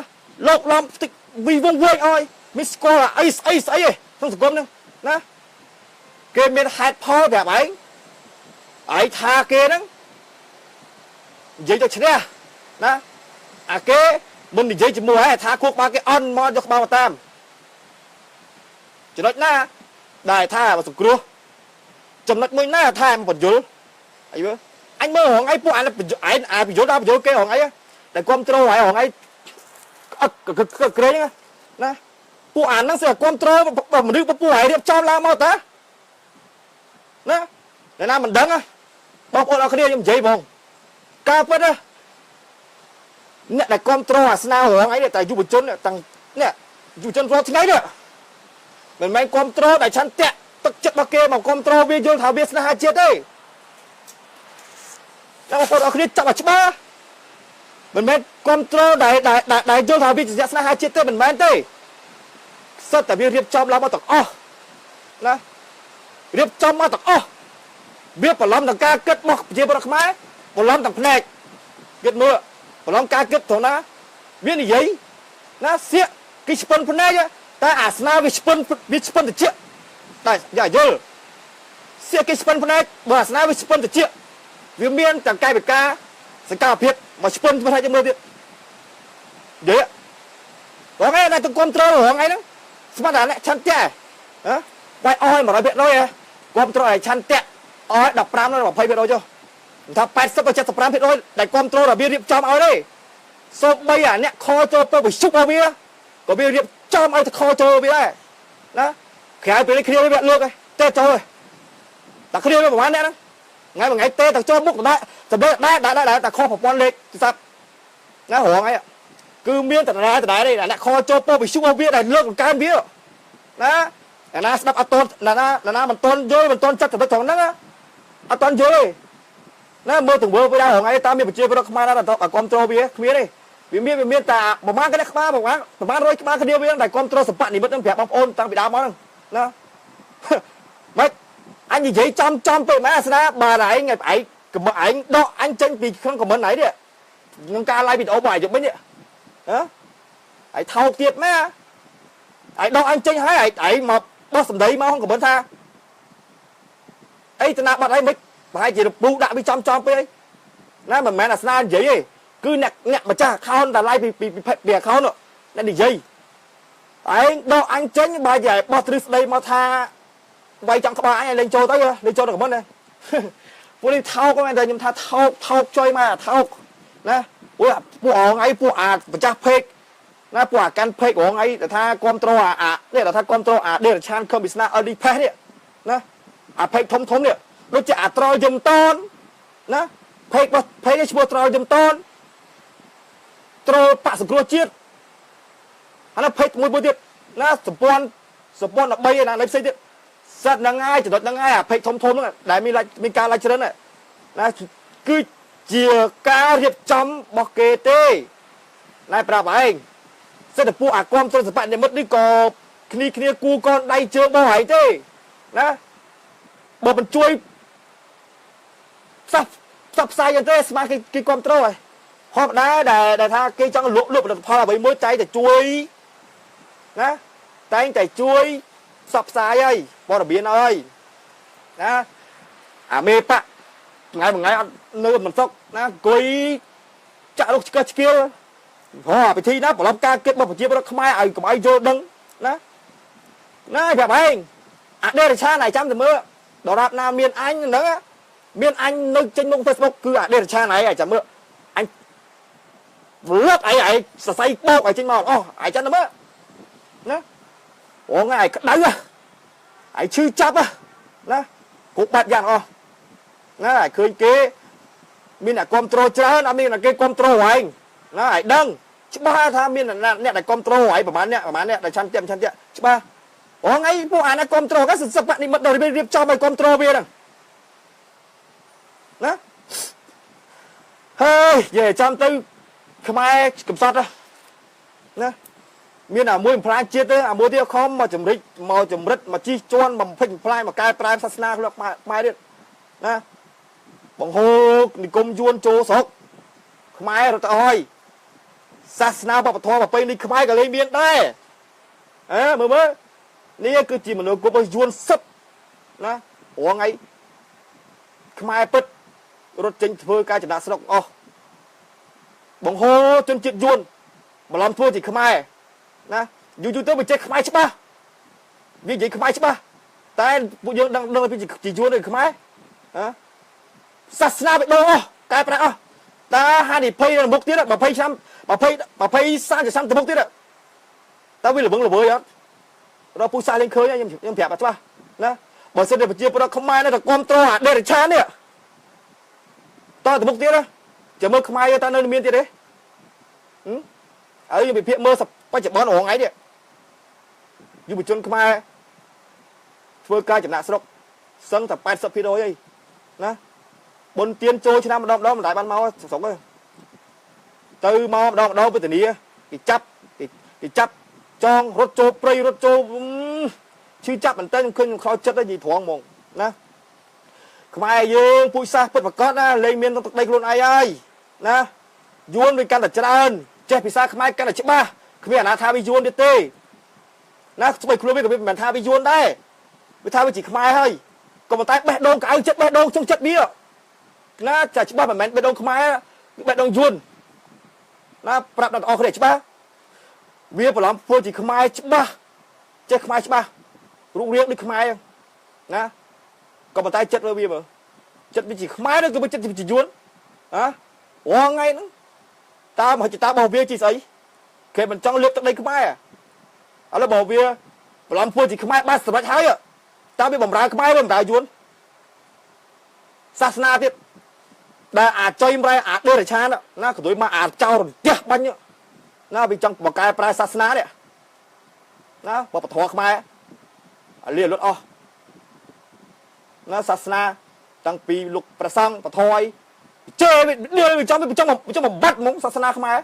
លោកឡំតិចវិវងវែងអើយមានស្គាល់អីស្អីក្នុងសង្គមហ្នឹងណាគេមានហេតុផលប្រាប់ឯងថាគេហ្នឹងនិយាយទៅឈ្នះណាអាគេមិននិយាយជាមួយឯងថាគោកបាគេអន់មកយកក្បាលមកតាមចំណុចណាដែលថាបើសង្គ្រោះចំណុចមួយណាថាមិនបញ្យល់អីមើលអញមើលរងអីពួកឯងអាបញ្យល់ដល់បញ្យល់គេរងអីតែគ្រប់ត្រូលហើយរងអីអត់ក្រែងណាពួកអាហ្នឹងស្អីគ្រប់ត្រូលមនុស្សពួកឯងរៀបចំឡើងមកតាណាអ្នកណាមិនដឹងបងប្អូនអរគ្នាខ្ញុំនិយាយបងការពិតអ្នកដែលគ្រប់ត្រូលអាស្នារងអីតែយុវជនទាំងនេះយុវជនរាល់ថ្ងៃនេះមិនមែនគ្រប់ត្រូលដែលឆន្ទៈទឹកចិត្តរបស់គេមកគ្រប់ត្រូលវាយល់ថាវាស្នេហាជាតិទេបងប្អូនអរគ្នាចាប់ឲ្យច្បាស់មិនមែនគ្រប់ត្រូលដែលយល់ថាវាជាស្នេហាជាតិទេមិនមែនទេសិតតែវារៀបចំឡើងមកទាំងអស់ ណារៀបចំមកទាំងអស់វាបន្លំទាំងការគិតរបស់ប្រជាពលរដ្ឋខ្មែរបន្លំទាំងផ្នែកគិតមើលបន្លំការគិតត្រង់ណាវានិយាយណាសៀកគេស្ពិនផ្នែកតែអាសនាវាស្ពិនតិចតែយ៉ាយល់សៀកគេស្ពិនផ្នែកបើអាសនាវាស្ពិនតិចវាមានទាំងកាយវិការសកម្មភាពមកស្ពិនផ្នែកមើលទៀតនិយាយរងឯណាទៅគ្រប់គ្រងរងឯហ្នឹងស្មានតែអ្នកឆន្ទៈហ៎បាយអស់ 100% ហ៎គ្រប់គ្រងឲ្យឆន្ទៈអស់15ដល់ 20% ចុះថា80ទៅ75%ដែលគ្រប់គ្រងរបៀបរៀបចំឲ្យទេសូម្បីអាអ្នកខចូលទៅវិសុខរបស់វាក៏វារៀបចំឲ្យទៅខចូលវាដែរណាក្រៅពីនេះគ្នាវាលើកឯងទេចូលឯងតែគ្នាវាប្រហែលអ្នកហ្នឹងថ្ងៃមួយថ្ងៃទេទៅចូលមុខដែរសម្រាប់ដែរតែខុសប្រព័ន្ធលេខទូរស័ព្ទណារងឯងគឺមានតដែរទេអ្នកខចូលទៅវិសុខរបស់វាដែលលើកបង្កើនវាណាអាណាស្ដាប់អត់តណាមិនតន់យល់មិនតន់ចិត្តទៅត្រង់ហ្នឹងអត់តន់យល់ទេណាមើលទង្វើវាដែររងឯងតាមមានប្រជាពលរដ្ឋខ្មែរណាដល់គ្រប់គ្រងវាគ្មានទេវាមានតែប្រហែលគ្នាក្បាលប្រហែល100ក្បាលគ្នាវាដែលគ្រប់គ្រងសម្បត្តិនិមិត្តនឹងប្រាប់បងប្អូនតាំងពីដើមមកហ្នឹងណាមិនអញនិយាយចំពេកម៉ែអាសនាបាទឯងឯងកំឯងដកអញចេញពីក្នុងខមមិនឯនេះក្នុងការ live វីដេអូរបស់ឯងយកមិញហ៎ឯងថោកទៀតម៉ែឯងដកអញចេញហើយឯងមកបោះសម្ដីមកក្នុងខមមិនថាអីតណាបាត់ឯងមិនប្រហែលជារពូដាក់វាចំពេកណាមិនមែនអាសនានិយាយទេគឺអ្នកម្ចាស់ account តែ live ពី account អ្នកនិយាយឯងដកអញចេញបើជាបោះទ្រឹស្ដីមកថាវាយចង់ក្បាលអញលេងចូលទៅលេងចូលទៅខមមិនណាពួកនេះថោកមែនតែខ្ញុំថាថោកចុយមកថោកណាពួកអងអីពួកអាម្ចាស់ពេកណាពួកអាកាន់ពេករងអីតែថាគ្រប់ត្រូលអានេះតែថាគ្រប់ត្រូលអាដេរឆានខំវិស្នាអលីផេសនេះណាអាពេកធំនេះដូចជាអាត្រយយំតនណាពេកនេះឈ្មោះត្រយយំតនត្រូលបាក់សង្គ្រោះជាតិអានោះពេកមួយទៀតណាសម្ព័ន្ធ13ឯណាផ្សេងទៀតសិតហ្នឹងហើយចំណុចហ្នឹងហើយអាពេកធំហ្នឹងដែលមានការឡាច់ជ្រិនណាគឺជាការរៀបចំរបស់គេទេណែប្រាប់ឯងសិតតែពួកអាគមត្រសម្បត្តិនិមិត្តនេះក៏គ្នាគូកនដៃជើងរបស់ឯងទេណាបើមិនជួយផ្សះផ្សាយយ៉ាងទេស្មាគេគ្រប់ត្រូលហើយហប់ដែរដែលថាគេចង់លក់ផលិតផលអ្វីមួយតែជួយណាតែងតែជួយផ្សព្វផ្សាយហើយព័ត៌មានហើយណាអាមេបៈថ្ងៃមួយថ្ងៃអត់នៅមិនសុខណាអង្គុយចាក់រុកឆ្កឹះឆ្កៀលហ៎ពិធីណាប្រឡំការគិតរបស់ប្រជាពលរដ្ឋខ្មែរឲ្យកុំឲ្យយល់ដឹងណាប្រាប់ឯងអាដេរឆានឯងចាំតែមើលដរាបណាមានអញហ្នឹងមានអញនៅចេញមុខ Facebook គឺអាដេរឆានឯងចាំមើលអញវឹកឯងសរសៃបោកឲ្យចេញមកអូឯងចាំតែមើលណាអូថ្ងៃឯងក្តៅឯងឈឺចាប់ណាគ្រប់បាត់យ៉ាងអស់ណាឯងឃើញគេមានអ្នកគ្រប់ត្រូលច្រើនអត់មានអ្នកគេគ្រប់ត្រូលឯងណាឯងដឹងច្បាស់ថាមានអ្នកដែលគ្រប់ត្រូលឯងប្រហែលអ្នកដែលឆន្ទៈច្បាស់អូថ្ងៃពួកអាអ្នកគ្រប់ត្រូលក៏សិបនិមិត្តដល់រៀបចំឲ្យគ្រប់ត្រូលវាហ្នឹងណាហើយនិយាយចាំទៅខ្មែរកំសត់ណាមានអាមួយផ្លាយជាតិទេអាមួយទៀតខំមកចម្រិតមកជីជន់បំពេញផ្លាយមកកែប្រែសាសនាខ្លួនខ្មែរទៀតណាបង្ហូរនិគមយួនចូលស្រុកខ្មែររត់ទៅហើយសាសនាវប្បធម៌ប្រពៃណីខ្មែរក៏លែងមានដែរមើលនេះគឺជាមនុស្សគ្រប់យួនសិបណារងថ្ងៃខ្មែរពិតរត់ចេញធ្វើការចំណាក់ស្រុកអស់បង្ហូរជនជាតិយួនបន្លំធ្វើជាខ្មែរណាយូរទៅវាចេះខ្មែរច្បាស់វានិយាយខ្មែរច្បាស់តែពួកយើងដឹងពីជាយួននៅខ្មែរសាសនាបិទអស់កែប្រែអស់តាហានិភ័យនៅមុខទៀត20ឆ្នាំ20 30ឆ្នាំទៅមុខទៀតតើវាល្វឹងល្វើយអត់ដល់ពូសាលេងឃើញខ្ញុំប្រាប់អត់ច្បាស់ណាបើសិនតែប្រជាពលរដ្ឋខ្មែរនៅតែគ្រប់គ្រងអាដេរឆាននេះតើទៅមុខទៀតចាំមើលខ្មែរតើនៅមានទៀតទេហើយខ្ញុំពិភាក្សាមើលបច្ចុប្បន្នរងថ្ងៃនេះយុវជនខ្មែរធ្វើការចំណាក់ស្រុកសឹងតែ 80% អីណាបុណ្យទានចូលឆ្នាំម្ដងមិនដែលបានមកស្រុកទេទៅមកម្ដងវេទនាគេចាប់ចងរត់ចូលព្រៃរត់ចូល chư chắp mình tên khuyên khó chất đó gì thoáng mong nè mai dương pui sa bật bật cót na lên miền tây luôn ai ơi nè yuan với căn là chất ơn che pisa mai căn là chất ba không biết là tha với yuan đi tê nè tụi mình biết mình tha với yuan đây với tha với chỉ mai thôi còn một tay bẹt đông cái chất bẹt đông trong chất bia nè chả chất ba mà mình bẹt đông mai bẹt đông yuan nè prap đặt ở để chất ba vì phải làm phơi chỉ mai chất ba chất mai chất ba rụng riêng đi mai nè còn một tay chất rồi mà chất bị chỉ mai đó cứ bị chất chỉ yuan hả hoa ngay nữa ta mà chỉ ta bảo vệ chỉ ấy khi mình trong lượt đây mai à ở là bảo vệ làm phơi chỉ mai ba sợi thái à ta bị bầm ra mai bầm ra yuan sasna tiếp đã chơi ra đưa để cha đó nó của tôi mà trao rồi tiếc bao nhiêu nó bị trong một cái pra sasna đấy nó bảo thọ mai liền luôn nó sasna tăng pi lục prasang và thôi chơi đưa trong một bắt móng sasna mai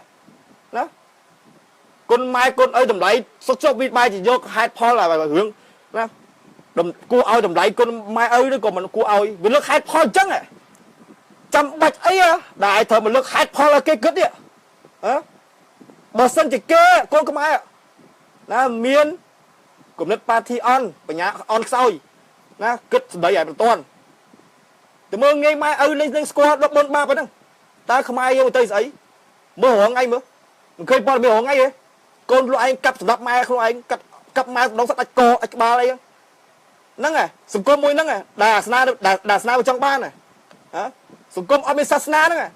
đó con mai con ơi đầm lấy sốt sốt vịt mai chỉ vô hai pho là bài hướng đó đầm cua ơi đầm lấy con mai ơi nó còn mình cua ơi vì nước hai pho trắng này trăm bạch ấy á đại thời mình nước hai pho là cái cất địa hả bờ sân chỉ kê con mai ạ đó miên cùng nước party on và nhà on sau nó cất đầy dài một tuần từ mơ ngay mai lên squad đó bốn ba phải không ta không ai yêu tây ấy mơ hồ ngay mơ mình khơi mơ hồ ngay ấy con loại anh cặp đập mai không anh cặp mai đóng sắt co ba đây nắng à sùng côm môi nắng à đà sna trong ba này hả sùng côm ở bên sasna nữa à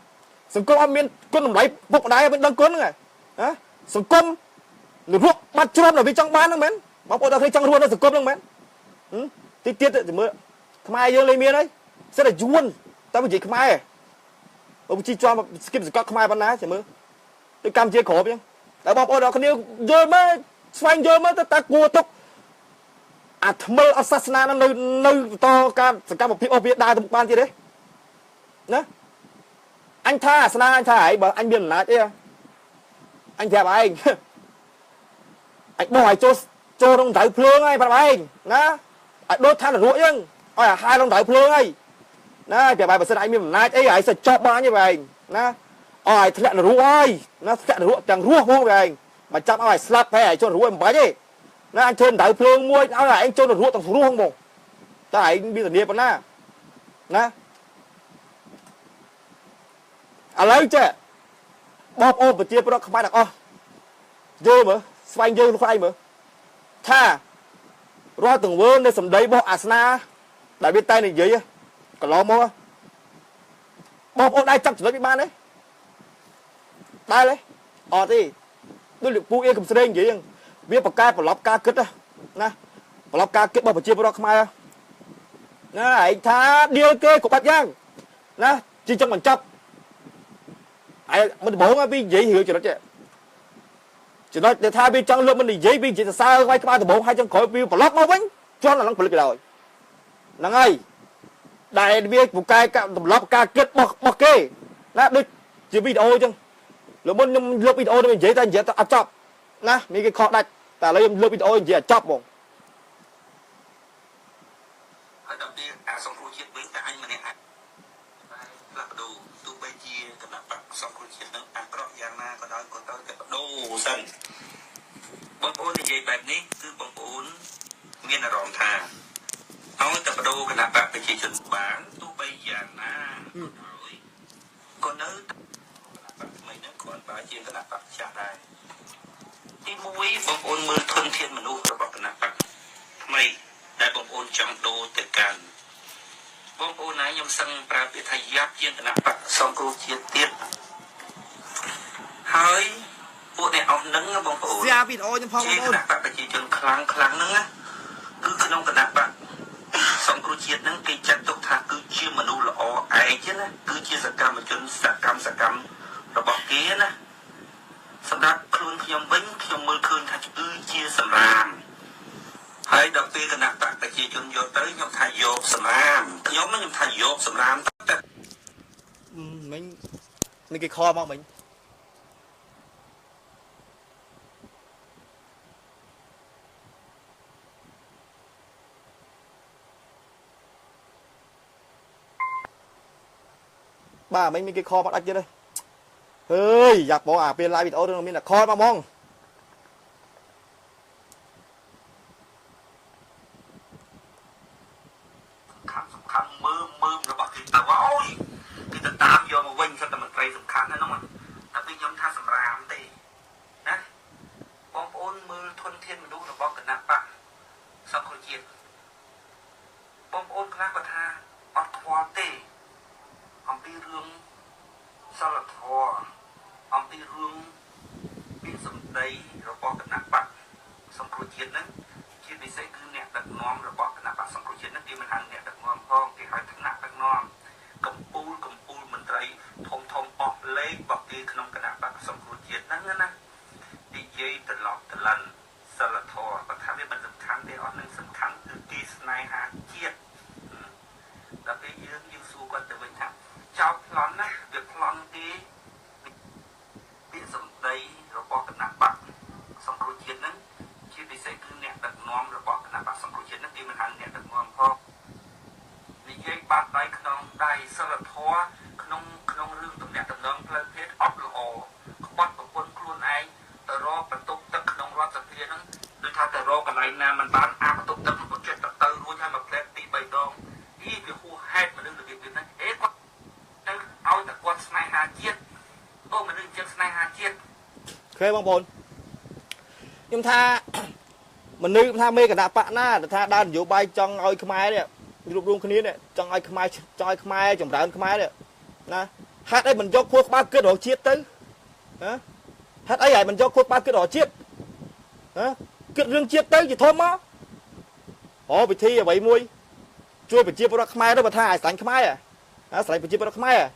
sùng côm ở bên con làm lấy bụng đáy bên đăng cuốn nữa à hả sùng côm người ruột bắt chôm ở bên trong ba nữa mến bóng tôi thấy trong ruột nó sùng côm nữa mến tiết thì mơ không ai vô lên miền đấy sẽ là yuan ta mới chỉ không ai ông chỉ cho mà skip được không ai bán ná chỉ mơ tôi cam chia khổ chứ tại bóng tôi đó không yêu vô mới xoay vô mới ta cua tục mơ assassin nó nơi to ca một phía Việt đai một ban gì đấy nè anh tha assassin anh tha ấy bảo anh biên là chứ anh thèm anh bỏ cho trong giải phương ấy bạn anh nè đốt than là ruộng nhưng hai trong giải phương ấy nè thèm bài bảo anh biên là ấy ấy sẽ chọc ba như vậy nè thật là ruộng ơi nó sẽ là ruộng chẳng ruộng không vậy mà chăm ai slap hay cho ruộng bái gì nó anh trên đại phương mua áo là anh cho nó ruộng tầng ruộng không bộ ta anh bây giờ niệm na nè lấy chứ bóp ôm và chia không phải là dơ mà xoay dơ nó phải mà tha ra từng vơn để sầm đấy bóp asna đại bên tay này gì còn lo mua bóp ôm đây chăm chỉ lấy bị ban đấy đây lấy thì tôi được phụ yên cầm sên gì biết bậc ca lọc ca kết á nè lọc ca kết bao bậc chia bao không ai nè anh tha điêu kê của bạch giang nè chỉ trong mình chấp ai mình bổ ngay bị dễ hiểu cho nó chứ chỉ nói để tha bị trong luôn mình dễ bị chỉ là sao quay qua từ bộ hai trong khỏi bị lọc mau bánh cho là nó phải rồi nè ơi đại biết một ca lọc ca kết bọc kê nè được chỉ video chứ lúc mình lúc video mình dễ ta áp chọc nè mấy cái khó đặt ta lấy lúc video dễ chọc không
đầu tiên xong câu chuyện với anh mà này là đồ tu bây chia cái là xong câu chuyện nó rõ ràng na có nói có tới cái đồ sân bông ôn thì vậyแบบนี้คือบางôn miền là rộng thà nói cái đồ cái là bạn phải chỉ chuẩn bán tu bây giờ na còn nếu mấy nó còn bao nhiêu cái là bạn trả lạiที่มุ้ยบางคนมือทนเทียนมนุษย์ระบบนะปักไม่ได้บางคนจังโดแต่กันบางคนไหนยมสังปราบทายับเยียนนะปักสองครูเชียเตี้ยเฮ้ยพวกเนี่ยเอาหนังบางคนเชียร์นะปักไปจีจนครั้งนึงนะคือขนมกระดาษปักสองครูเชียนั้นกิจจัดตุกทาคือเชื่อมนุษย์ละอไอเช่นนะคือเชื่อสกรรมจนสกรรมระบบเกี้ยนะสำหรับครูขยมบิ้งขยมมือคืนทัชอื้อเชียสำรามให้ดอกตีขนาดปากตะจีจนโยเตยยมทายโยบสำรามขยมมันยมทายโยบสำรามแต่
mình cái kho mong mình ba mấy cái kho bắt anh chưa đây ơi giặc bỏ à bên lại bị ô đâu mình là kho mà mong
khăn mơ rồi bác thì tao ôi thì tao tạm vô mà quên sao tao mình phải khăn nó mà tao bây giờ tha sầm ràm thì nè bom ôn mưa thuần thiên mình đúng là bom cái nạp bạn xong rồi chuyện bom ôn cái nạp tha ọt khoa tê ông đi rương sao là thò ông đi rương biến sầm đầy rồi bom cái nạp bạn xong rồi chuyện đó khi bị say cứ nẹt đặt nón rồi bom cái nạp bạn xong rồi chuyện đó thì mình ăn nẹt đặt nón phong thì hỏi thằng nạp đặt nón cầm pul mình thấy thông ọp lấy bọc đi không cái nạp bạn xong rồi chuyện đó nè đi dây từ lọt từ lần sao là thò và tham gia mình sầm khăn để họ nâng sầm khăn từ kỳ này hà chiết là cái dương như su quan từ bên thằng chào lon á việc lon cái biến sầm đầy rồi bỏ cái nạp bạc xong rồi chuyện đó khi bị say cứ nẹt đặt nón rồi bỏ cái nạp bạc xong rồi chuyện đó thì mình ăn nẹt đặt nón phong đi dây bát tay không đây sao là thò không lương tụi nẹt đặt nón lên hết ấp lò bắt vào quân luôn ai tờ ro bật tục tập không lo tập kia nó đôi thay tờ ro cái này nè mình bán áp bật tục tập một chuyện tập tư luôn hay mà plek tị bày đòn ý cái khu hết mà đừng được việc này ế con ao tập con snai hà chiết ô mà đừng chân snai hà chiết
khê bông bồn nhưng tha mình nữ tha mê cả đạp bạn na tha đan dụ bay trong oi khmai đấy lúc luôn cái này trong oi khmai trong đàn khmai đấy nè hát ấy mình cho khuất ba cái đồ chiết tới hả hát ấy vậy mình cho khuất ba cái đồ chiết hả cái riêng chiết tới thì thôi mà họ bị thi vậy mui chui bị chia vào khmai đó mà tha sành khmai à sành bị chia vào khmai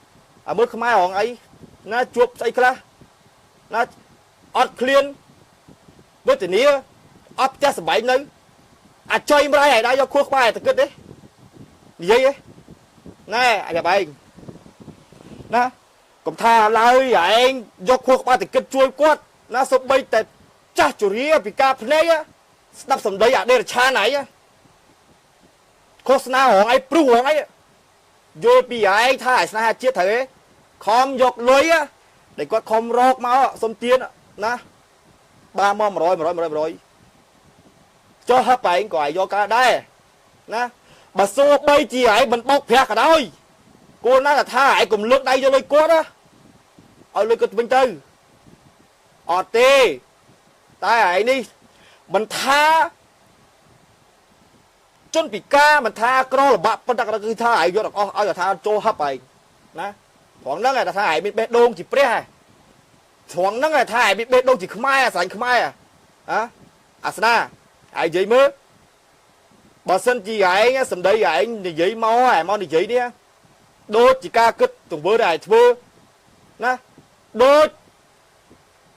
à mới khmai họ ấy nó chuột say kla nó ọt clean với tình yêu ấp cha sập bảy nơi à chơi mà đây đây cho khuất ba thật kết đấy gì ấy nè anh bài nè còn tha lời anh do khuất ba thì kết chui quát nó sập bay tại cha chủ ria bị cà phê á đập sầm đây à đây là cha này á Khosna hong ai pru hong ai vô bị ai thay na chiết thế khom dọc lưới á để quát khom rọc máu xôm tiên nè ba mom rồi cho hấp anh gọi vô cả đây nè bà xô bay chi ấy mình bóc phẹt cả đôi cô nói là tha ai cùng lướt đây vô lưới quát á ở lưới cực bên tư tê tay ấy đi mình tha chôn bị ca mình tha cro là bạc phân đặc là cứ tha ai vô được ai là tha cho hấp ấy nè thoáng năng là tha ai bị bê đôn chỉ pre thoáng năng là tha ai bị bê đôn chỉ khmai sành khmai hả asna ai vậy mơ bà sân chi ai sầm đây ai thì vậy mau ai mau thì vậy đi đốt chỉ ca cứt tùng bơ này thưa nè đốt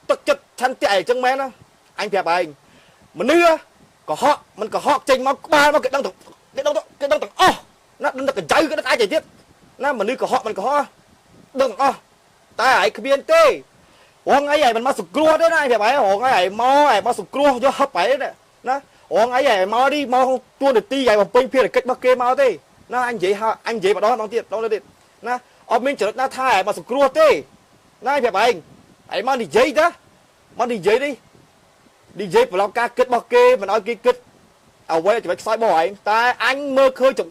tất chất chăn chạy chân mẹ nó anh phẹp anh mà nưa có họ mình có họ tranh máu ba nó cái đăng tầng nó đăng tầng cháy cái đất ai chạy tiếp nó mà nưa có họ mình có họ đừng ta ai cái biên tê ông ấy mình mà sụp cua đấy này phẹp ấy ông ấy mau sụp cua cho hấp ấy đấy nó ông ấy mau đi mau tua được ti vậy mà pin phía để kết bắc kê mau tê nó anh vậy vào đó nó tiệt đó lên nó ông mình chợt nó thay mà sụp cua tê nó phẹp ấy mau đi giấy đó mau đi giấy đi dây vào ca kết bao kê mà nói kia kết ở quê thì phải soi bò ta anh mơ khơi chồng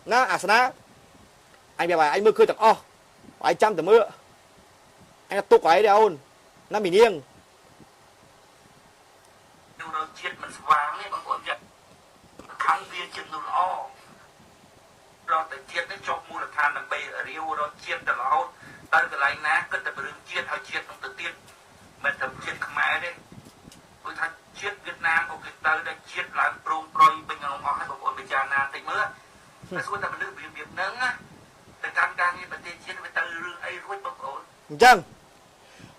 nó asana anh bè bài anh mơ khơi chồng anh chăm từ mưa anh tục ấy đâu nó bị nghiêng
nó chết mình vàng ấy bằng cuộn vậy khăn bia chết nó lo rồi tới chết nó chọc mua là than đằng bê ở riêu rồi chết từ lo tới cái này ná cứ tập đường chết hay chết trong tự tiên mình tập chết khmer đấy tôi thấy chết Việt Nam của người ta đã chết là prong proi bên nhau họ hay một bên cha na tính mưa nó xuống ta mình được việc nâng á để can can như bên đây chết bên ta rương ai ruột bốc ổn
chăng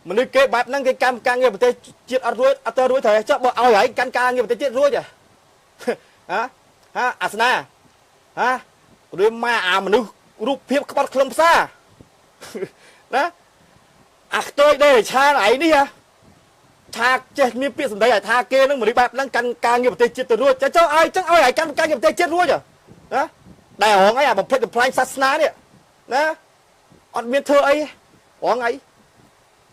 mình đi kế bát nâng cái cam can như bên đây chết ăn ruột thời chắc bọn ao ấy can can như bên đây chết ruột à hả asna hả rồi mà mình được rụp phép các bạn không xa đó tôi đây là cha này đi ha tha chết miếng biết đây là tha kê nó mà đi bạc đang can như một chết từ ruột cháu ai chắc ai can như một chết ruột rồi đó đại hồng ấy một play sát ná đấy đó អត់មានធ្វើអីបងអី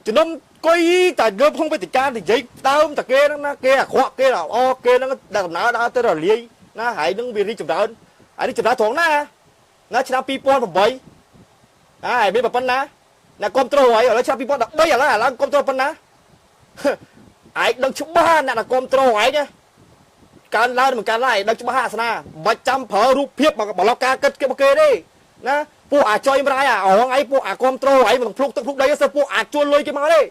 ជំនុំកុយតែលើផងវេទិកានិយាយដើមតែគេហ្នឹងណាគេអាក្រក់គេល្អគេហ្នឹងដាក់ដំណើរដើរទៅរលាយណាហើយនឹងវារីចម្រើនហើយនេះចម្រើនត្រង់ណាណាឆ្នាំ2008ហើយមានប៉ុណ្ណាណាគ្រប់ត្រូលហើយឥឡូវឆ្នាំ2013ឥឡូវឡើងគ្រប់ត្រូលប៉ុណ្ណាឯងដឹងច្បាស់អ្នកណាគ្រប់ត្រូលឯងណាកើនឡើងមិនកើនឡើងដឹងច្បាស់អាសនាមិនចាំប្រើរូបភាពមកបលការគិតគេទេណាពួកអាចុយម្រាយអារងអីពួកអាគ្រប់ត្រូលឯងមិនភ្លុកទឹកភ្លុកដីសើពួកអាចជួលលុយគេមកទេ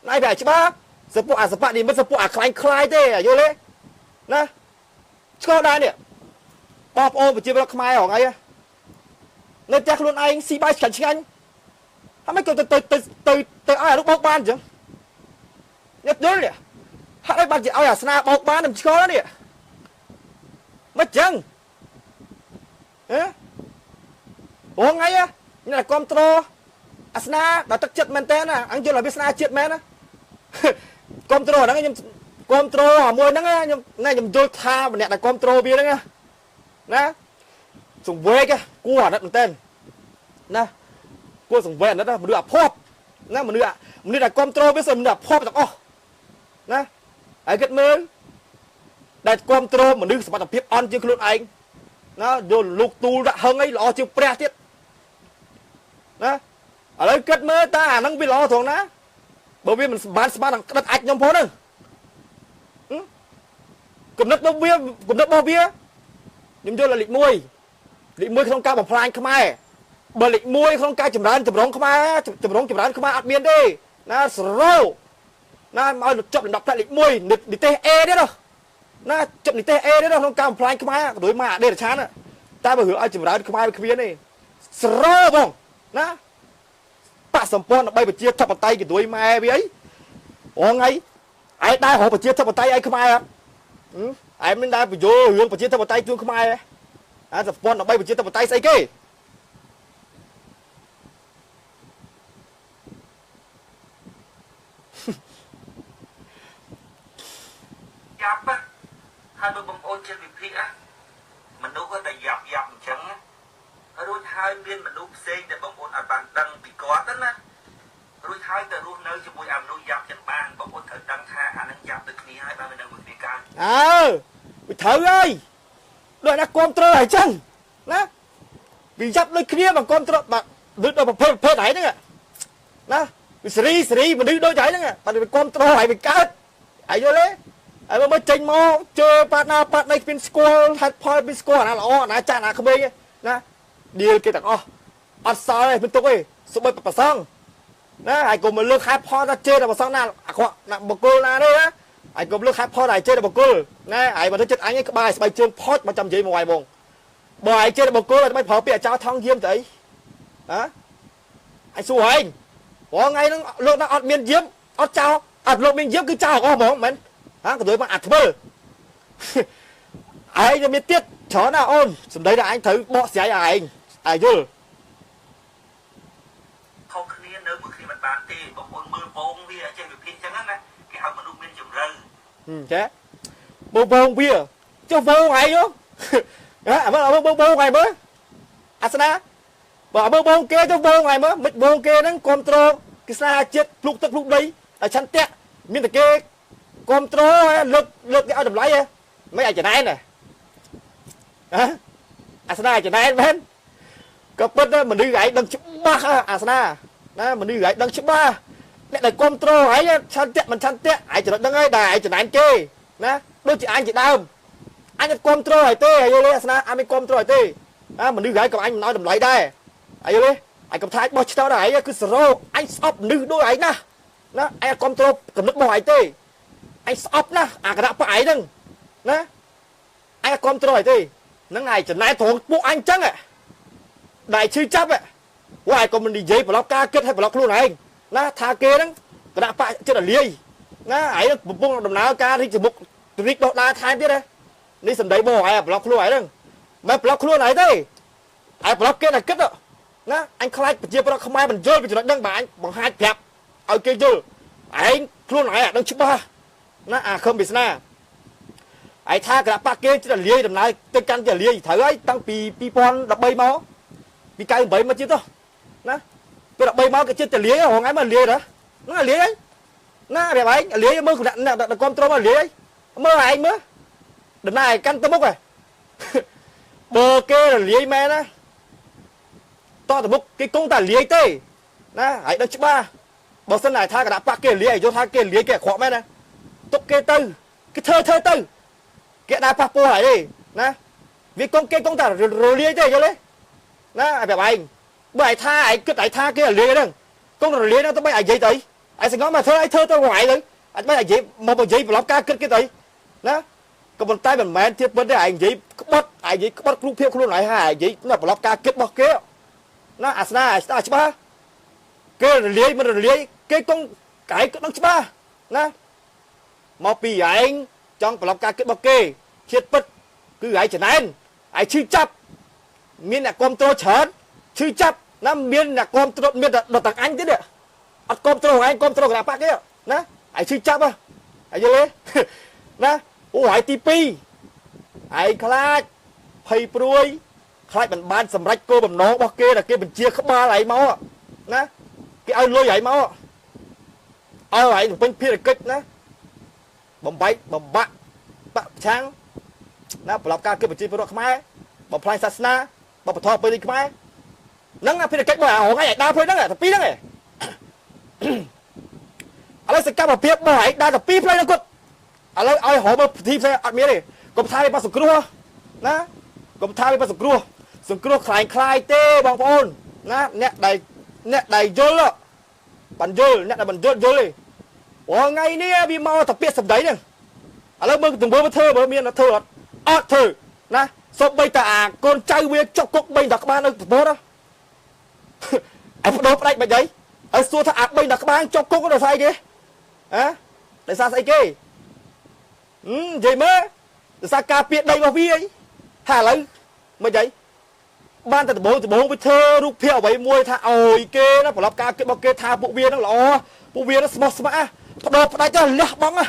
ណៃវាច្បាស់សើពួកអាសបៈនេះមិនសើពួកអាខ្លាញ់ខ្លាយទេយល់ទេណាឆ្កោដែរនេះបងប្អូនប្រជាពលរដ្ឋខ្មែររងអីនៅផ្ទះខ្លួនឯងស៊ីបាយឆ្ងាញ់ឆ្ងាញ់ហើយមិនក៏ទៅឲ្យអានោះបោកបានអញ្ចឹងនេះយល់ទេហើយបានជាឲ្យអាសនាបោកបាននឹងឆ្កល់នេះមិនអញ្ចឹងហ៎បងអីនេះតែគ្រប់ត្រូលអាសនាដល់ទឹកចិត្តមែនតើណាអញយល់ឲ្យវាសនាជាតិមែនណាគ្រប់ត្រូលហ្នឹងខ្ញុំគ្រប់ត្រូលអាមួយហ្នឹងខ្ញុំយល់ថាម្នាក់ដែលគ្រប់ត្រូលវាហ្នឹងណាសង្វេកគួរអាណិតមែនតើណាគួរសង្វេកអាណិតមនុស្សអាភ័ព្វណាមនុស្សដែលគ្រប់ត្រូលវាសមនុស្សអាភ័ព្វទាំងអស់ណាហើយគិតមើលដែលគ្រប់ត្រូលមនុស្សសមត្ថភាពអន់ជាងខ្លួនឯងណាយល់លោកទូលដាក់ហឹងអីល្អជាងព្រះទៀតណាឥឡូវគិតមើលតើអាហ្នឹងវាល្អត្រង់ណាបើវាមិនបានស្មាននឹងក្តិតអាចខ្ញុំផងហ្នឹងគំនិតរបស់វាខ្ញុំយល់លេខ1ក្នុងការបំផ្លាញខ្មែរបើលេខ1ក្នុងការចម្រើនចម្រុងខ្មែរចម្រើនខ្មែរអត់មានទេណាសរោណាមកចប់លំដាប់ផ្នែកលេខ1និទេស A ទេណាចប់និទេស A ទេក្នុងការបំផ្លាញខ្មែរក៏ដូចមកអដេរឆានតែបើរឿងឲ្យចម្រើនខ្មែរវាគ្មានទេសរោបងណាបកសម្ព័ន្ធដើម្បីប្រជាធិបតេយ្យគេដូចម៉ែវាអីបងអីឯងដែររកប្រជាធិបតេយ្យឲ្យខ្មែរអត់ឯងមិនដែរបញ្យល់រឿងប្រជាធិបតេយ្យជូនខ្មែរអាសម្ព័ន្ធដើម្បីប្រជាធិបតេយ្យស្អីគេ
យ៉ាប់ហើយបើបងប្អូនចិត្តវិភាគមនុស្សតែយ៉ាប់អញ្ចឹងរួចហើយមានមនុស្សផ្សេងដែលបងប្អូនអត់បានដឹងពីគាត់ទៅណារួចហើយទៅរស់នៅជាមួយអាមនុស្សយ៉ាប់ចឹងបានបងប្អូនត្រូវដឹងថាអានឹងយ៉ាប់ដូចគ្នាហើយបាននៅមួយគ្នាកើត
វាត្រូវហើយដូចណាគ្រប់ត្រូលហើយចឹងណាវាយ៉ាប់ដូចគ្នាមកគ្រប់ត្រូលបាទដូចដល់ប្រភេទហើយហ្នឹងណាវាសេរីមនុស្សដូចហើយហ្នឹងបាទវាគ្រប់ត្រូលហើយវាកើតហើយយល់ទេហើយមកចេញមកជើប៉ាត់ណៃគ្មានស្គាល់ហេតុផលមានស្គាល់អាណាល្អអាណាចាស់អាណាក្មេងណាឌីលគេទាំងអស់អត់សល់ទេមិនទុកទេសុបិប្រសងណាហើយកុំមកលើកហេតុផលថាជេរតែប្រសងណាអាក្រក់ណាបកគលណាទេណាហើយកុំលើកហេតុផលតែជេរតែបកគលណាហើយបើទៅចិត្តអញក្បាយស្បែកជើងផុចមកចាំនិយាយមកឲ្យបងបើឯងជេរតែបកគលតែមិនប្រើពាក្យអាចោថងយាមទៅអីហ៎អញសួរឯងព្រោះថ្ងៃហ្នឹងលោកថាអត់មានយាមអត់ចោលអត់លោកមានយាមគឺចោលអស់ហ្មងមែនក៏ដូចមកអាធ្វើឯងមានទៀតច្រើនណាអូនសំដីថាអញត្រូវបកស្រាយឯងយល់
ខុសគ្នានៅមួយគ្នាមិនបានទេបងប្អូនមើលវងវាចេះវិភាគចឹងណាគេហៅមនុស្សមានជំរឿ
ចាបងវាចុះវងឯងហ៎មើលបងឯងមើលអាសនាបើមើលបងគេចុះវងឯងមើលមិនបងគេហ្នឹងគ្រប់ត្រូលគេស្នាជាតិភ្លុកទឹកភ្លុកដីឲ្យឆន្ទៈមានតែគេគ្រប់ត្រូលលើកគេឲ្យតម្លៃហ៎មិនអាចចំណែនហ៎អាសនាចំណែនមែនក៏ពិតមនុស្សឯងដឹងច្បាស់អាសនាណាមនុស្សឯងដឹងច្បាស់អ្នកដែលគ្រប់ត្រូលឯងឆន្ទៈមិនឆន្ទៈឯងចំណុចហ្នឹងឯងដែលឯងចំណែនគេណាដូចជាអញជាដើមអញអត់គ្រប់ត្រូលឲ្យទេយល់ទេអាសនាអញមិនគ្រប់ត្រូលឲ្យទេមនុស្សឯងក៏អញមិនឲ្យតម្លៃដែរយល់ទេអញកំថាបោះឆ្នោតឲ្យឯងគឺសរោអញស្អប់មនុស្សដូចឯងណាឯងគ្រប់ត្រូលកំណត់របស់ឯងទេអញស្អប់ណាស់អាគណៈបកឯងហ្នឹងណាឯងគ្រប់ត្រូលឲ្យទេហ្នឹងឯងចំណែនត្រង់ពួកអញចឹងដែលឈឺចាប់ព្រោះឯងក៏មិននិយាយប្រឡប់ការគិតឲ្យប្រឡប់ខ្លួនឯងណាថាគេហ្នឹងគណៈបកចិត្តរលាយណាឯងកំពុងដំណើរការរីកមុខរីកដោះដាថែមទៀតនេះសម្ដីបងឯងប្រឡប់ខ្លួនឯងហ្នឹងមិនប្រឡប់ខ្លួនឯងទេឯងប្រឡប់គេតែគិតណាអញខ្លាចប្រជាប្រដ្ឋខ្មែរមិនយល់ពីចំណុចហ្នឹងបាទអញបង្ហាញប្រាប់ឲ្យគេយល់ឯងខ្លួនឯងដឹងច្បាស់ណាអាខំវាសនាឯថាគណៈបកគេចិត្តរលាយដំណើរទៅកាន់ចិត្តរលាយត្រូវហើយតាំងពី2013មកពី98មកទៀតទៅណា ពេល13មកគេចិត្តទៅលាយហងៃមកលាយđó nó là liếc ấy nó đẹp anh liếc mơ đặt con trâu mà liếc ấy mơ anh mơ đợt này căn tơ bốc này bờ kê là liếc mẹ đó to tơ bốc cái công ta liếc tê nè hãy đợi chữ ba bờ sân này tha cả đã bạc kê liếc cho tha kê liếc kẻ khọ mẹ này tốc kê tư cái thơ tư kẻ đá bạc po hải đi nè vì công kê công ta rồi liếc tê cho đấy nè đẹp anh bởi tha anh cứ tại tha kia là liếc đó công rồi liếc nó tao bay ai vậy tới ai sẽ nói mà thơ ai thơ tao ngoại rồi anh bay ai vậy một vậy mà lóc ca kết cái tới đó còn bàn tay mình mẹ thiết vấn đề ai vậy bắt ai vậy bắt lúc phiêu luôn lại hai vậy nó là lóc ca kết bao kia nó asna asna chứ ba cái liếc mà liếc cái con cái nó chứ ba nè một bì anh trong lóc ca kết bao kia thiết bất cứ ai chẳng anh ai chư chấp miên là con tôi chớn chư chấp nó miên là con tôi miên là đợt anh thế đấy con trâu anh con trâu cái bác kia nè ai chơi chấp à ai chơi nè ô hỏi tivi ai khai phay pruy khai bằng ban sầm rách cô bằng nó bao kia là kia mình chia khắp ba lại máu nè cái ai lôi vậy máu ai vậy bên phía là kịch nè bầm bay bầm bạ bạ trắng nè lọc ca kia mình chia vào khăm ai bầm phai sasna bầm thọ bên đi khăm ai nắng phía là kịch mà họ ngay đa phía đó này pi đó nàyอะไรสักการมาเปียบมาไหนได้แต่ปีเพลย์นะกดอะไรไอ้หอมาทีเพลย์อัดเมียดิกบทายไปประสบกลัวนะกบทายไปประสบกลัวสงกลัวคลายคลายเต้บางปอนนะเนี่ยได้โยนละบันโยนเนี่ยได้บันโยนเลยว่าไงเนี่ยพี่มาแต่เปียสับไหนเนี่ยอะไรมึงถึงเบอร์มาเธอเบอร์เมียนะเธออัดเธอนะศพใบตาโกนใจเวียจกกใบดักบ้านเลยเบอร์นะไอ้พวกโดนไปไหนไปở xua thà ạc bây đặt bang cho cô có được sai kia à tại sao sai kia vậy mới tại sao cà piệt đây vào vi ấy thà lấy mới vậy ban từ bố với thơ lúc phiêu vậy môi thà ồi kia nó phải lắp ca kia bao kia thà bộ viên nó lò bộ viên nó smart smart bắt đầu phải cho lẹ bóng à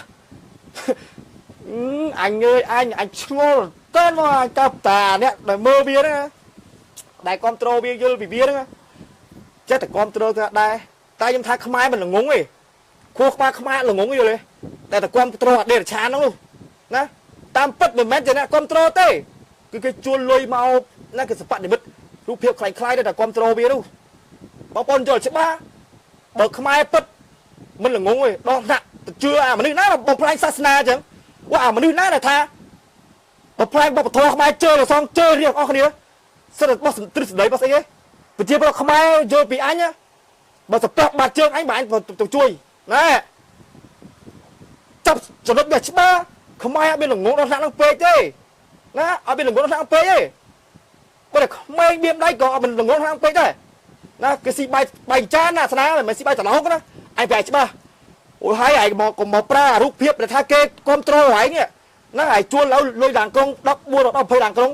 anh ơi anh ngon tên mà cặp tà nè đời mơ bia đó đại control bia vô bị bia đó chết tại control đây tay em tha khmai mình là ngúng ấy khô khmai là ngúng ấy rồiแต่แต่ความตรอดเดือดชาน้องลูกนะตามปัดเหมือนแม้จะเนี่ยความตรอเต้คือcáiชวนลอยเมานั่นคือสปัดเดือดรูปเพียบคล้ายๆได้แต่ความตรอเบียดูบางคนจอดใช่ปะเบิกขมายปัดมันlà ngúng ấy đo nặng chưa à màนึกน่าบางพลายศาสนาจังว่าอ่ะมันนึกน่าแต่ท่าบางพลายบอกโทรขมายเจอหรือซองเจอเรียกอ๋อคนนี้สะดุดบอสตรึกเลยบอสไอ้เงี้ยไปเจี๊ยบเราขมายเจอปีอันเนี่ยบอสปอกบาดเจ็บanh bạnตัวช่วยนะจับสนุกแบบชิบ้าขมายเป็นหลงงงเราทางเปย์เจ้นะเอาเป็นหลงงงเราทางเปย์เจ้ก็แต่ไม่เบี้ยมได้ก็เอาเป็นหลงงงทางเปย์เจ้นะcái si bay chánนะสนะมันsi bayแต่ละห้องนะไอ้แบบชิบ้าโอ้ยไอ้หมอปลารูปเพียบแต่ถ้าเกย์คอนโทรลไอ้เนี่ยนะไอ้ชวนแล้วลอยด่างกงดักบัวดักเพลด่างกง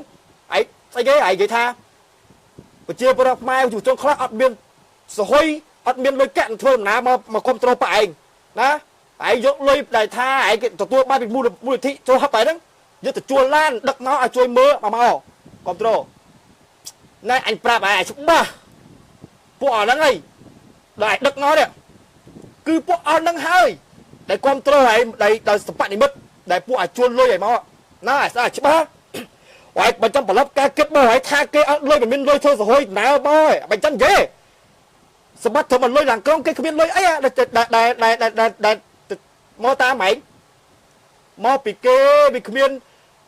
ไอ้เงี้ยไอ้เงี้ยท่าไปเจี๊ยบเราไม่อยู่จนคลาดอัดเบี้ยสวยอัดเมียนลอยแกะเพิ่มน้ำมาคอมโตรไปเองนะไอ้ยกลอยได้ท่าไอ้ตัวบ้านเป็นมูลที่โจฮับไปนั่งยกแต่จวนล้านดักน้อไอ้จวยมือมาคอมโตรนั่นไอ้ปราบไอ้ชุบบ้าพวกนั่งไงได้ดักน้อเนี่ยคือพวกนั่งเฮ้ยได้คอมโตรได้สปัดนี่มัดได้พวกไอ้จวนลอยใหญ่มาน่าไอ้ชุบบ้าไอ้บันจันปลับการเก็บมาไอ้ท่าเกะลอยแบบมันลอยเธอสวยหนาวบ่อยบันจันเย่สมบัติเธอมันลอยหลังกล้องcái khuyên lôi ấy à đại mò ta mày mò bị kê bị khuyên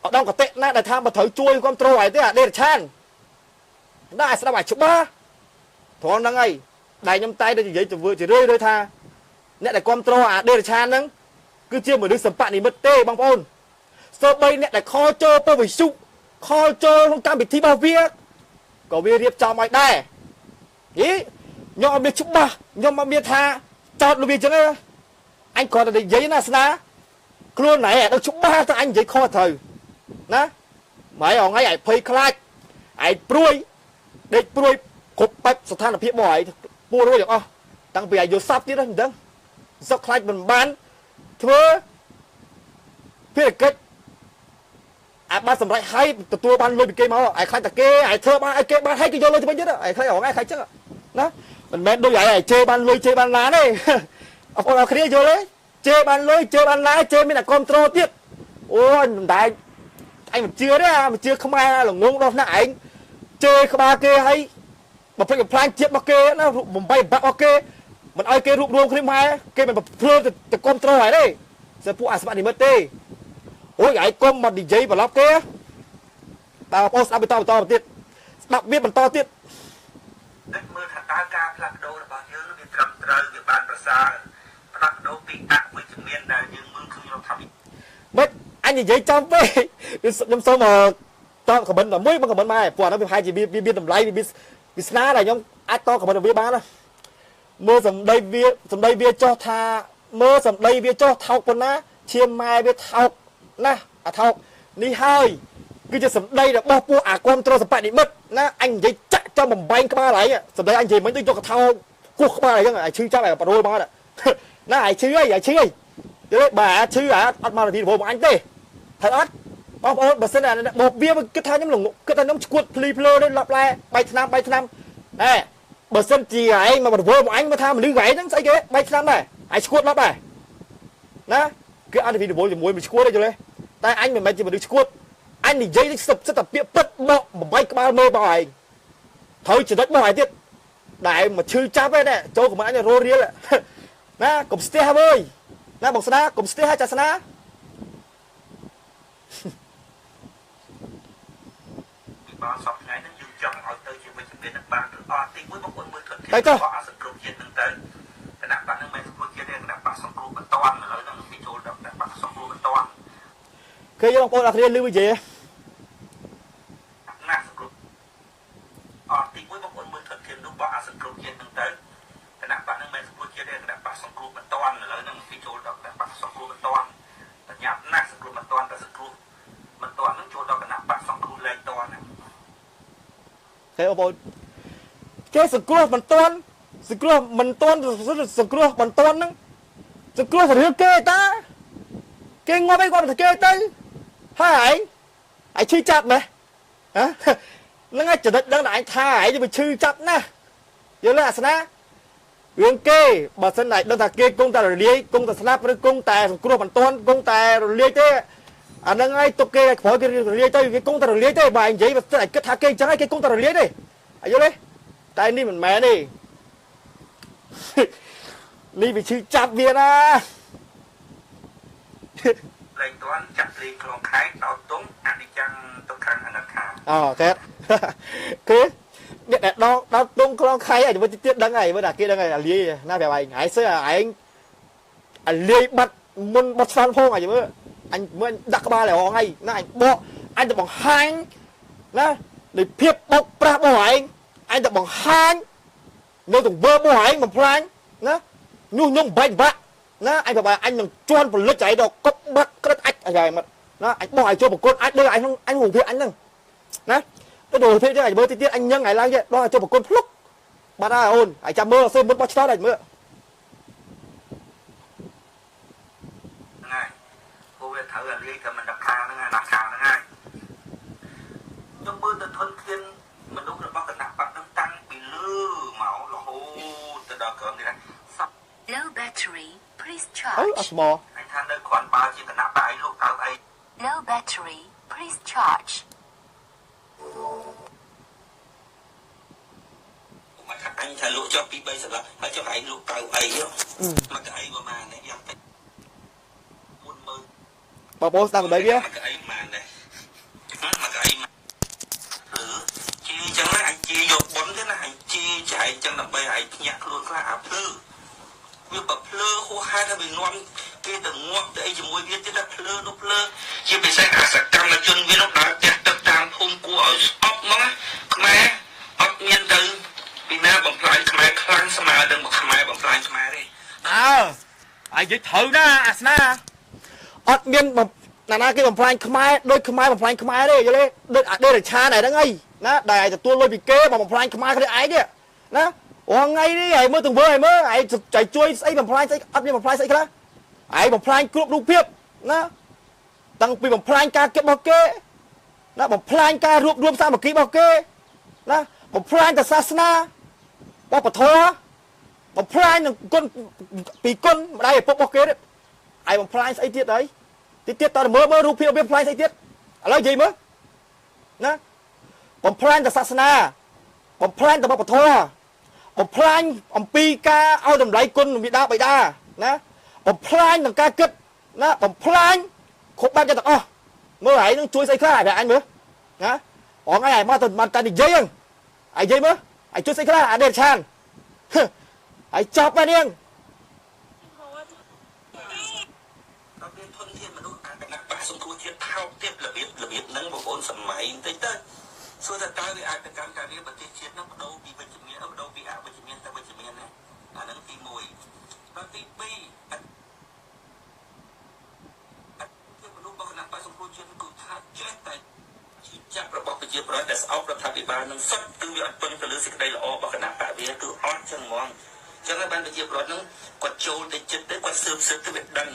ở đâu có tệ na đại tham mà thở chui con trâu ấy thế à đây là chan đại sao bài chụp ba thằng năng ấy đại nhâm tay đây vậy vừa chỉ rơi đôi tha nè đại con trâu à đây là chan nắng cứ chưa mà được sập bạn thì mất tê bằng phôn sơ bay nè đại kho chơi tôi phải sụ kho chơi không cam bị thi bao việc có việc điệp cho mày đây ý nhom biết chụp ba nhom mà biết tha chọn luôn biết chứ anh còn là giấy na sna luôn này đâu chụp ba cho anh giấy kho thời nè mấy ông ấy phơi khai ai pruy để pruy cục bắpสถานភាពบ่อยปูรู้อย่างอ๋อตั้งไปอยู่ซับที่นั่นดังซับคล้ายมันบ้านเธอเพื่อเกิดบ้านสำหรับให้ตัวบ้านเลยไปเกมเอาไอ้คล้ายตะเกไอ้เธอบ้านไอ้เกบ้านให้ก็โยนเลยจะไปยึดไอ้คล้ายออกไอ้คล้ายจังนะ mình men đôi vậy chơi ban lôi chơi ban lá đây ông kia vô đấy chơi ban lôi chơi ban lá chơi mới là control tiếp ôi đại anh mà chưa đấy mà chưa không ai là ngon đâu nè anh chơi cái ba kia hay mà phải plan chết ba kia nó mình bay ba ok mình ai kia rụp rôm cái mai kia mình phơi từ control này đây sẽ phụ bạn đi mất đi ôi cái con mà đi giấy và lóc kia tao post up to tiết đặc biệt mình to tiết
đất mưa thật ta ca plak đồ là bao nhiêu nó bị trầm trời bị bàn bờ xa plak đồ bị tạc với chữ miền là nhưng mưa không nó thầm
mất anh gì giấy trong với nhóm số mà to của mình là mới mà của mình mai quả nó bị hai chỉ biết tầm lấy bị sná này nhóm ai to của mình là biết bán đó mưa dầm đây bia cho tha mưa dầm đây bia cho thao con ná chiêm mai bia thao na thao đi hơi cứ cho sầm đây là bao pua control sầm bạn đi mất na anh giấy chạy cho mình bay cái ba này sầm đây anh gì mới cho cái thao cuộc cái ba này chứ ai chứ chắc là bà đôi ba đó na ai chứ đấy bà chứ ăn mà là thì vô mà anh tê thật ớt bà xin là một bia cái thang nhóm lồng cái thang nhóm cuột pli plơ đấy lặp lại bay năm này bà xin chỉ ấy mà vô mà anh mà tham mà lưu gãy nó sẽ cái bay năm này ai cuột lắp này nè cái ăn thì vô thì muối mình cuột đây rồi đấy tay anh mình chỉ mà được cuột anh thì dây sập sẽ tập bịa bật bọ mà bay cái ba mê bài thôi chỉ đất bài tiếp đại mà chưa chắp ấy nè châu của mình anh là rô ria lại nè cùng stay hai ơi nè bọc sana cùng stay hai chả sana
bao sọc ngày nó dương trong hỏi tới chuyện về chuyện nước bạn được tiếng với một quân mới thuận thiện có sự cướp chiến tới cái nạp bạn nước mấy cướp chiến đây nạp bạn song cướp toàn là lấy nó bị trôi đập nạp bạn song cướp toàn
khi ông cô là thiên lưu gì
nạp cướp tiếng với một quân mới thuận thiện lúc bỏ sự cướp chiến tới cái nạp bạn nước mấy cướp chiến đây nạp bạn song cướp toàn là lấy nó bị trôi đập nạp bạn song cướp toàn nhạt nạp sự cướp toàn là sự cướp mình toàn nó trôi đập nạp bạn song cướp lên toàn này
thế ông bố cái sự cướp mình toan sự cướp mình toan sự cướp mình toan đó sự cướp phải được kê ta kê ngoa bay qua phải kê tới hai ai chơi chặt này hả nó ngay trở đang là anh thải nhưng mà chơi chặt nè nhớ là sao Riêng kê bà sân này đơn là kê công ta rồi liê công ta snap với công ta rồi bản toán công ta rồi liê thế à nó ngay tục kê phối cái liê tới cái công ta rồi liê thế bà anh giấy và sân này kết thả kê chẳng ai cái công ta rồi liê đây à vô đấy tay đi mình mẹ đi đi bị chữ chặt việt à
lên toán chặt liền còn khai tao tốn ăn đi chăng tôi khăn ăn được khá
thế cứ biết đẹp đó đó tung con khai à với tiết đăng này với là kia đăng này là ly na về bài hãy xưa anh ly bắt muốn bắt phan phong này chứ anh mới đặt ba là ngay na anh bỏ anh được bằng hai na để phiếp bốc ra bỏ anh được bằng hai nếu từng vơ bỏ anh bằng phan na nhung bành bạc na anh phải bài anh đừng choan một lít chạy đâu cốc bắt cái ách dài mà na anh bỏ cho một con ách đây anh hùng thiệt anh đừng na cái đồ thế chứ này bơi tiết anh nhân ngày lang vậy đó là cho một con lúc bà ra ôn ai chạm mưa xem muốn bắt tao này mưa
ngay cô về thở là đi thì mình đặt hàng nó ngay đặt hàng nó ngay trong mưa từ thuần thiên mình đúng là bao cái nạp bạc tăng bị lư máu là hô từ đó cỡ này
Low battery, please charge.
anh than nơi khoản ba chỉ cần nạp lại lúc tao ấy
Low battery, please charge.
anh thà lụa cho pi bây giờ là phải cho anh lụa tao ấy mà cái ấy mà này em phải muôn mơ
bà bố sao đấy biết
cái ấy mà này mà cái ấy mà chi chẳng nói anh chi vô bốn thế này anh chi chạy chẳng là bây anh nhặt luôn ra áp tư vì bà plơ khô hai ta bị non cái từng ngoặc để chỉ môi biết chứ là plơ nó plơ chỉ bị sai cả sạch cam là chân với nó đã chặt tập tam phun của ở ốc nó mẹ ốc nhân từ vì na bằng phải mẹ khăn sao mà đừng bằng mẹ bằng phải mẹ đi
anh chỉ thử đó asna ốc nhân bằng là cái bằng phải khmai đôi khmai bằng phải khmai đây vậy đây là cha này đó ngay nó đài là tua lôi bị kê bằng phải khmai cái ấy đi nó ngay đi ấy mới từng vừa ấy mới ấy chạy chui ấy bằng phải ốc nhân bằng phải cái đó ấy bằng phải cướp đu phiếp nó tăng vì bằng phải ca kết bao kê nó bằng phải ca rụp sao mà ký bao kê nó bằng phải ta sát na bao bật thua បំផ្លាញនឹងគុណពីគុណម្ដាយឪពុករបស់គេឯងបំផ្លាញស្អីទៀតអីទៀតតើមើលរូបភាពវាបំផ្លាញស្អីទៀតឥឡូវនិយាយមើលណាបំផ្លាញតែសាសនាបំផ្លាញតែវប្បធម៌បំផ្លាញអំពីការឲ្យតម្លៃគុណវិដាបិតាណាបំផ្លាញនឹងការគិតណាបំផ្លាញគ្រប់បែបទាំងអស់មើលឯងនឹងជួយស្អីខ្លះឲ្យអញមើលណាអងឯងមកតែនិយាយហ្នឹងឯងនិយាយមើលឯងជួយស្អីខ្លះអាដេតឆានឯងចាប់បែរនាង
เราเรียนทนเทียนมนุษย์อาจจะนักป่าสมควรเทียนเท้าเทียบระเบียบนั้นบางคนสมัยแต่เต้ส่วนแต่การอาจจะการเรียนปฏิเชียนนักโดบีวิจิเมียนโดบีอาวิจิเมียนแต่วิจิเมียนนะอันนั้นตีมวยปฏิปีเทียนมนุษย์บางขณะป่าสมควรเทียนกูท้าเจ๊แต่จากระบบปฏิเชียนร้อยแต่เอาประทับอิบาลนั้นสักคือวิอันเป็นกระลือสิ่งใดละอบางขณะป่าเวียคือออดจังมองจังในบ้านปฏิเชียนร้อยนั้นกดโจได้จิตได้กดสืบตัวเบ็ดดัง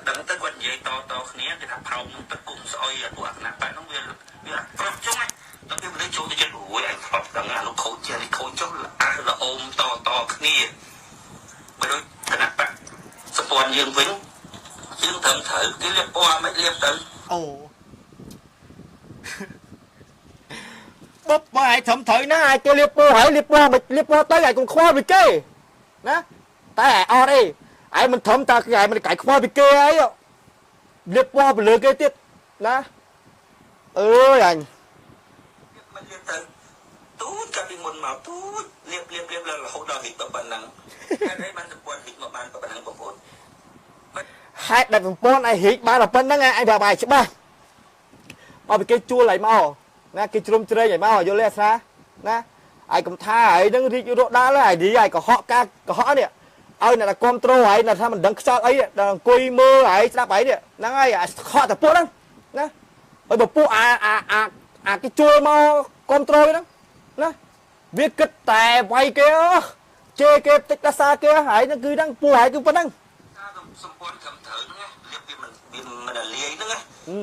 ดังแต่กดใหญ่ต่อเนี้ยจะทำเผาตะกุ่มซอยพวกขณะป่าน้องเวียปรับจุ้งไงตอนที่มันได้โจได้จะรู้ไอ้ครอบต่างงานลูกเขาเจริญเขาเจ้าละอมต่อนี้ไปโดยขณะป่าสปอนยืนวิ่งยืนเถิงเถิงที่เรียบว่าไม่เรียบเถิง
អូបុកមកឲ្យត្រឹមត្រូវណាឲ្យគេលៀបពោហើយលៀបពោទៅឲ្យកុំខ្វល់ពីគេណាតែអត់ទេឯងមិនត្រឹមតែគេឯងមិនកាយខ្វល់ពីគេអីលៀបពោទៅលើគេទៀតណាអើយអញ
มันเรียบเถิงตูดกับเป็นมนมาตูดเรียบแล้วเราเขาดาวหิบแบบนั้นแค่ได้มันจะปวดหิบมาบ้านแบบนั้นบางคน
ហេតុដែលប្រពន្ធឯងហិចបានតែប៉ុណ្្នឹងឯងប្រាប់ឲ្យច្បាស់មកពីគេជួលឲ្យមកណាគេជ្រុំជ្រែងឲ្យមកយល់ទេស្រាណាឯងកំថាហើយនឹងរីករកដាល់ហើយនិយាយឲ្យកុហកការកុហកនេះឲ្យអ្នកគ្រប់ត្រូលហើយថាមិនដឹងខ្ចោតអីដល់អង្គុយមើលហើយស្ដាប់ហើយនេះហ្នឹងហើយអាខកតែពួកហ្នឹងណាហើយបើពួកអាគេជួលមកគ្រប់ត្រូលហ្នឹងណាវាគិតតែវាយគេជេរគេតិចដាសាគេហើយហ្នឹងគឺហ្នឹងពួកហើយគឺប៉ុណ្្នឹង
สมบูรณ์คำเถิดนะเรียบมันเลี้ยงนะ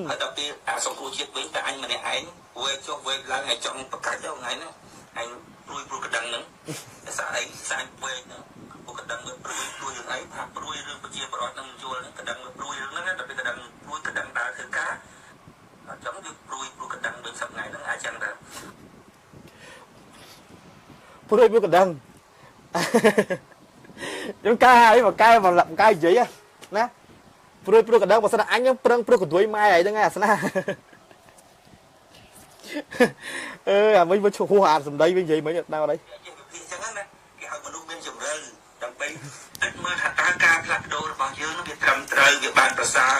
ให้ต่อไปสมบูรณ์เชียบวิ่งแต่อันมันเนี่ยอันเวชเวลาไงจังประกาศเจ้าไงนะอันรุยปลุกกระดังนึงแต่สายสายเวนะปลุกกระดังมันรุยอย่างไอ้ผักรุยเรื่องปะเจียปลอดนั่งจวนกระดังรุยเรื่องนั้นแต่เป็นกระดังรุยกระดังตาถือก้าจังรุยปลุกกระดังเป็นสับไงนั่งอาจังแต่
ព្រោះវាកណ្ដឹងខ្ញុំកែឲ្យមកកែមកកែនិយាយណាព្រោះកណ្ដឹងបើសិនអញប្រឹងព្រោះកទួយម៉ែអីហ្នឹងអាសនាអើអាវិញឈួរអាសំដីវិញនិយាយមិញដល់អី
ចឹងណាគេហៅមនុស្សមានជំរឿនដើម្បីអាចមើលថាតើការផ្លាស់ប្ដូររបស់យើងនឹងវាត្រឹមត្រូវវាបានប្រសើរ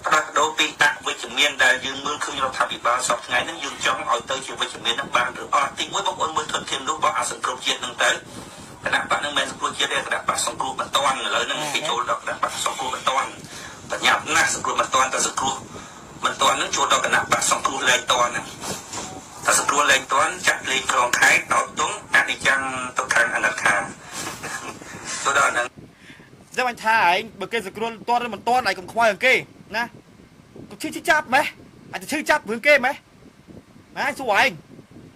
ផ្លាស់ប្ដូរពីអវិជ្ជមានដែលយើងមើលឃើញរដ្ឋាភិបាលសពថ្ងៃហ្នឹងយើងចង់ឲ្យទៅជាវិជ្ជមាននឹងបានឬអត់ទីមួយបងប្អូនមើលធនធាននោះរបស់អាសង្គ្រោះជាតិហ្នឹងទៅគណៈបកនឹងមិនសង្គ្រោះជាតិទេគណៈបកសង្គ្រោះបន្ទាន់ឥឡូវហ្នឹងគេចូលដល់គណៈបកសង្គ្រោះបន្ទាន់បញ្ញាប់ណាស់សង្គ្រោះបន្ទាន់តែសង្គ្រោះបន្ទាន់ហ្នឹងចូលដល់គណៈបកសង្គ្រោះលែងតាន់តែសង្គ្រោះលែងតាន់ចាក់លេងក្រងខែតោតទុំអនិច្ចំទុក្ខអនត្តាចូលដល់ហ្នឹង
ចាំអញថាឯងបើគេសង្គ្រោះតន់ឬមិនតន់ឯងកុំខ្វល់គេណាកុំឈឺចាប់ម៉េះអាចឈឺចាប់រឿងគេម៉េះណាសួរឯង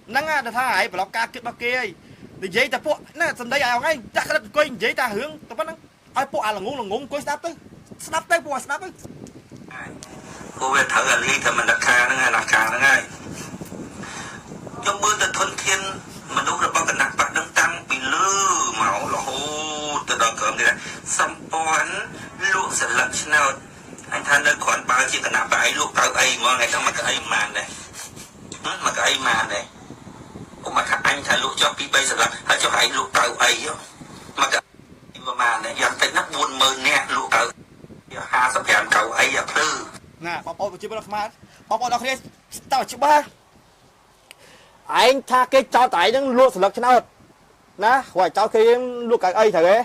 ហ្នឹងតែថាឯងប្រឡប់ការគិតរបស់គេឯងនិយាយតែពួកណាសំដីឲ្យឯងចាក់ក្រិតអង្គុយនិយាយតែរឿងតែប៉ុណ្្នឹងឲ្យពួកអាល្ងងអង្គុយស្ដាប់ទៅពួកស្ដាប់ទៅ
វាត្រូវតែលេងតែមិនដាក់ខាហ្នឹងហើយដាក់ខាហ្នឹងហើយខ្ញុំមើលទៅធនធានមនុស្សរបស់គណៈបកដឹងតាំងពីលើមករហូតទៅដល់ក្រុមនេះសម្ព័ន្ធលោកសិលឹកឆ្នោតអញថានៅគ្រាន់បើជាគណៈបកអីលោកទៅអីហ្មងថ្ងៃហ្នឹងមកទៅអីម៉ានដែរមកទៅអីម៉ានដែរពុំមកថាអញថាលោកចុះពី3សិលឹកហើយចុះឯងលោកទៅអីមកទៅប្រហែលដែរយ៉ាងតិចណាស់ 40000 នាក់លោកទៅ55 9អីអាភ្លឺ
ណាបងប្អូនប្រជាពលរដ្ឋខ្មែរបងប្អូនដល់គ្នាតើច្បាស់ឯងថាគេចោតតែឯងនឹងលក់ស្លឹកឆ្នោតណាគាត់ចោតគេលក់កៅអីត្រូវទេ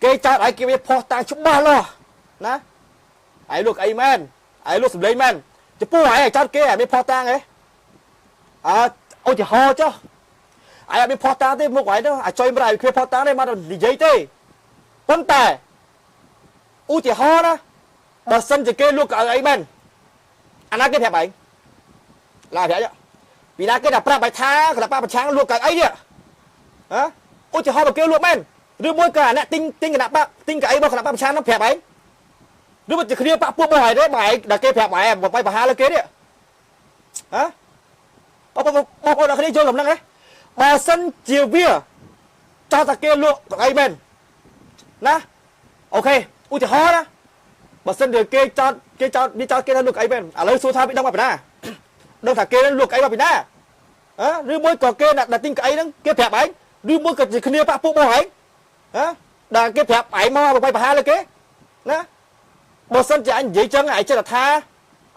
គេចោតឯងគេវាផុសតាំងច្បាស់លាស់ណាឯងលក់អីមែនឯងលក់សម្លេងមែនចំពោះឯងចោតគេឯងមានផុសតាំងទេឧទាហរណ៍ចុះឯងអត់មានផុសតាំងទេមុខឯងទៅអាចុយមិនឲ្យគេផុសតាំងទេមកនិយាយទេប៉ុន្តែឧទាហរណ៍ណាបើសិនជាគេលក់កៅអីមែនអាណាគេប្រាប់ឯងឡាប្រាប់ពីណាគេថាប្រាប់ឲ្យថាគណៈបកប្រឆាំងលក់កៅអីនេះហ៎ឧទាហរណ៍បើគេលក់មែន ឬមួយក៏អ្នកទិញគណៈបកទិញកៅអីរបស់គណៈបកប្រឆាំងនោះប្រាប់ឯងឬមកគ្នាបកពួកបងហើយទេបងឯងដល់គេប្រាប់ឯងបាយបហាលើគេនេះហ៎បងប្អូនអ្នកគ្នាយល់កំណឹងហ៎បើសិនជាវាចោលតែគេលក់អីមែនណាអូខេឧទាហរណ៍ណាបើសិនជាគេចោតវាចោតគេថាលក់អីមែនឥឡូវសួរថាវាដឹងមកពីណាដឹងថាគេលក់អីមកពីណាឬមួយក៏គេដាក់ទិញកៅអីហ្នឹងគេប្រាប់ឯងឬមួយក៏ជាគ្នាប៉ះពួកបងឯងដែលគេប្រាប់ឯងមកបាយបហាលើគេណាបើសិនជាអញនិយាយចឹងឯងចេះថា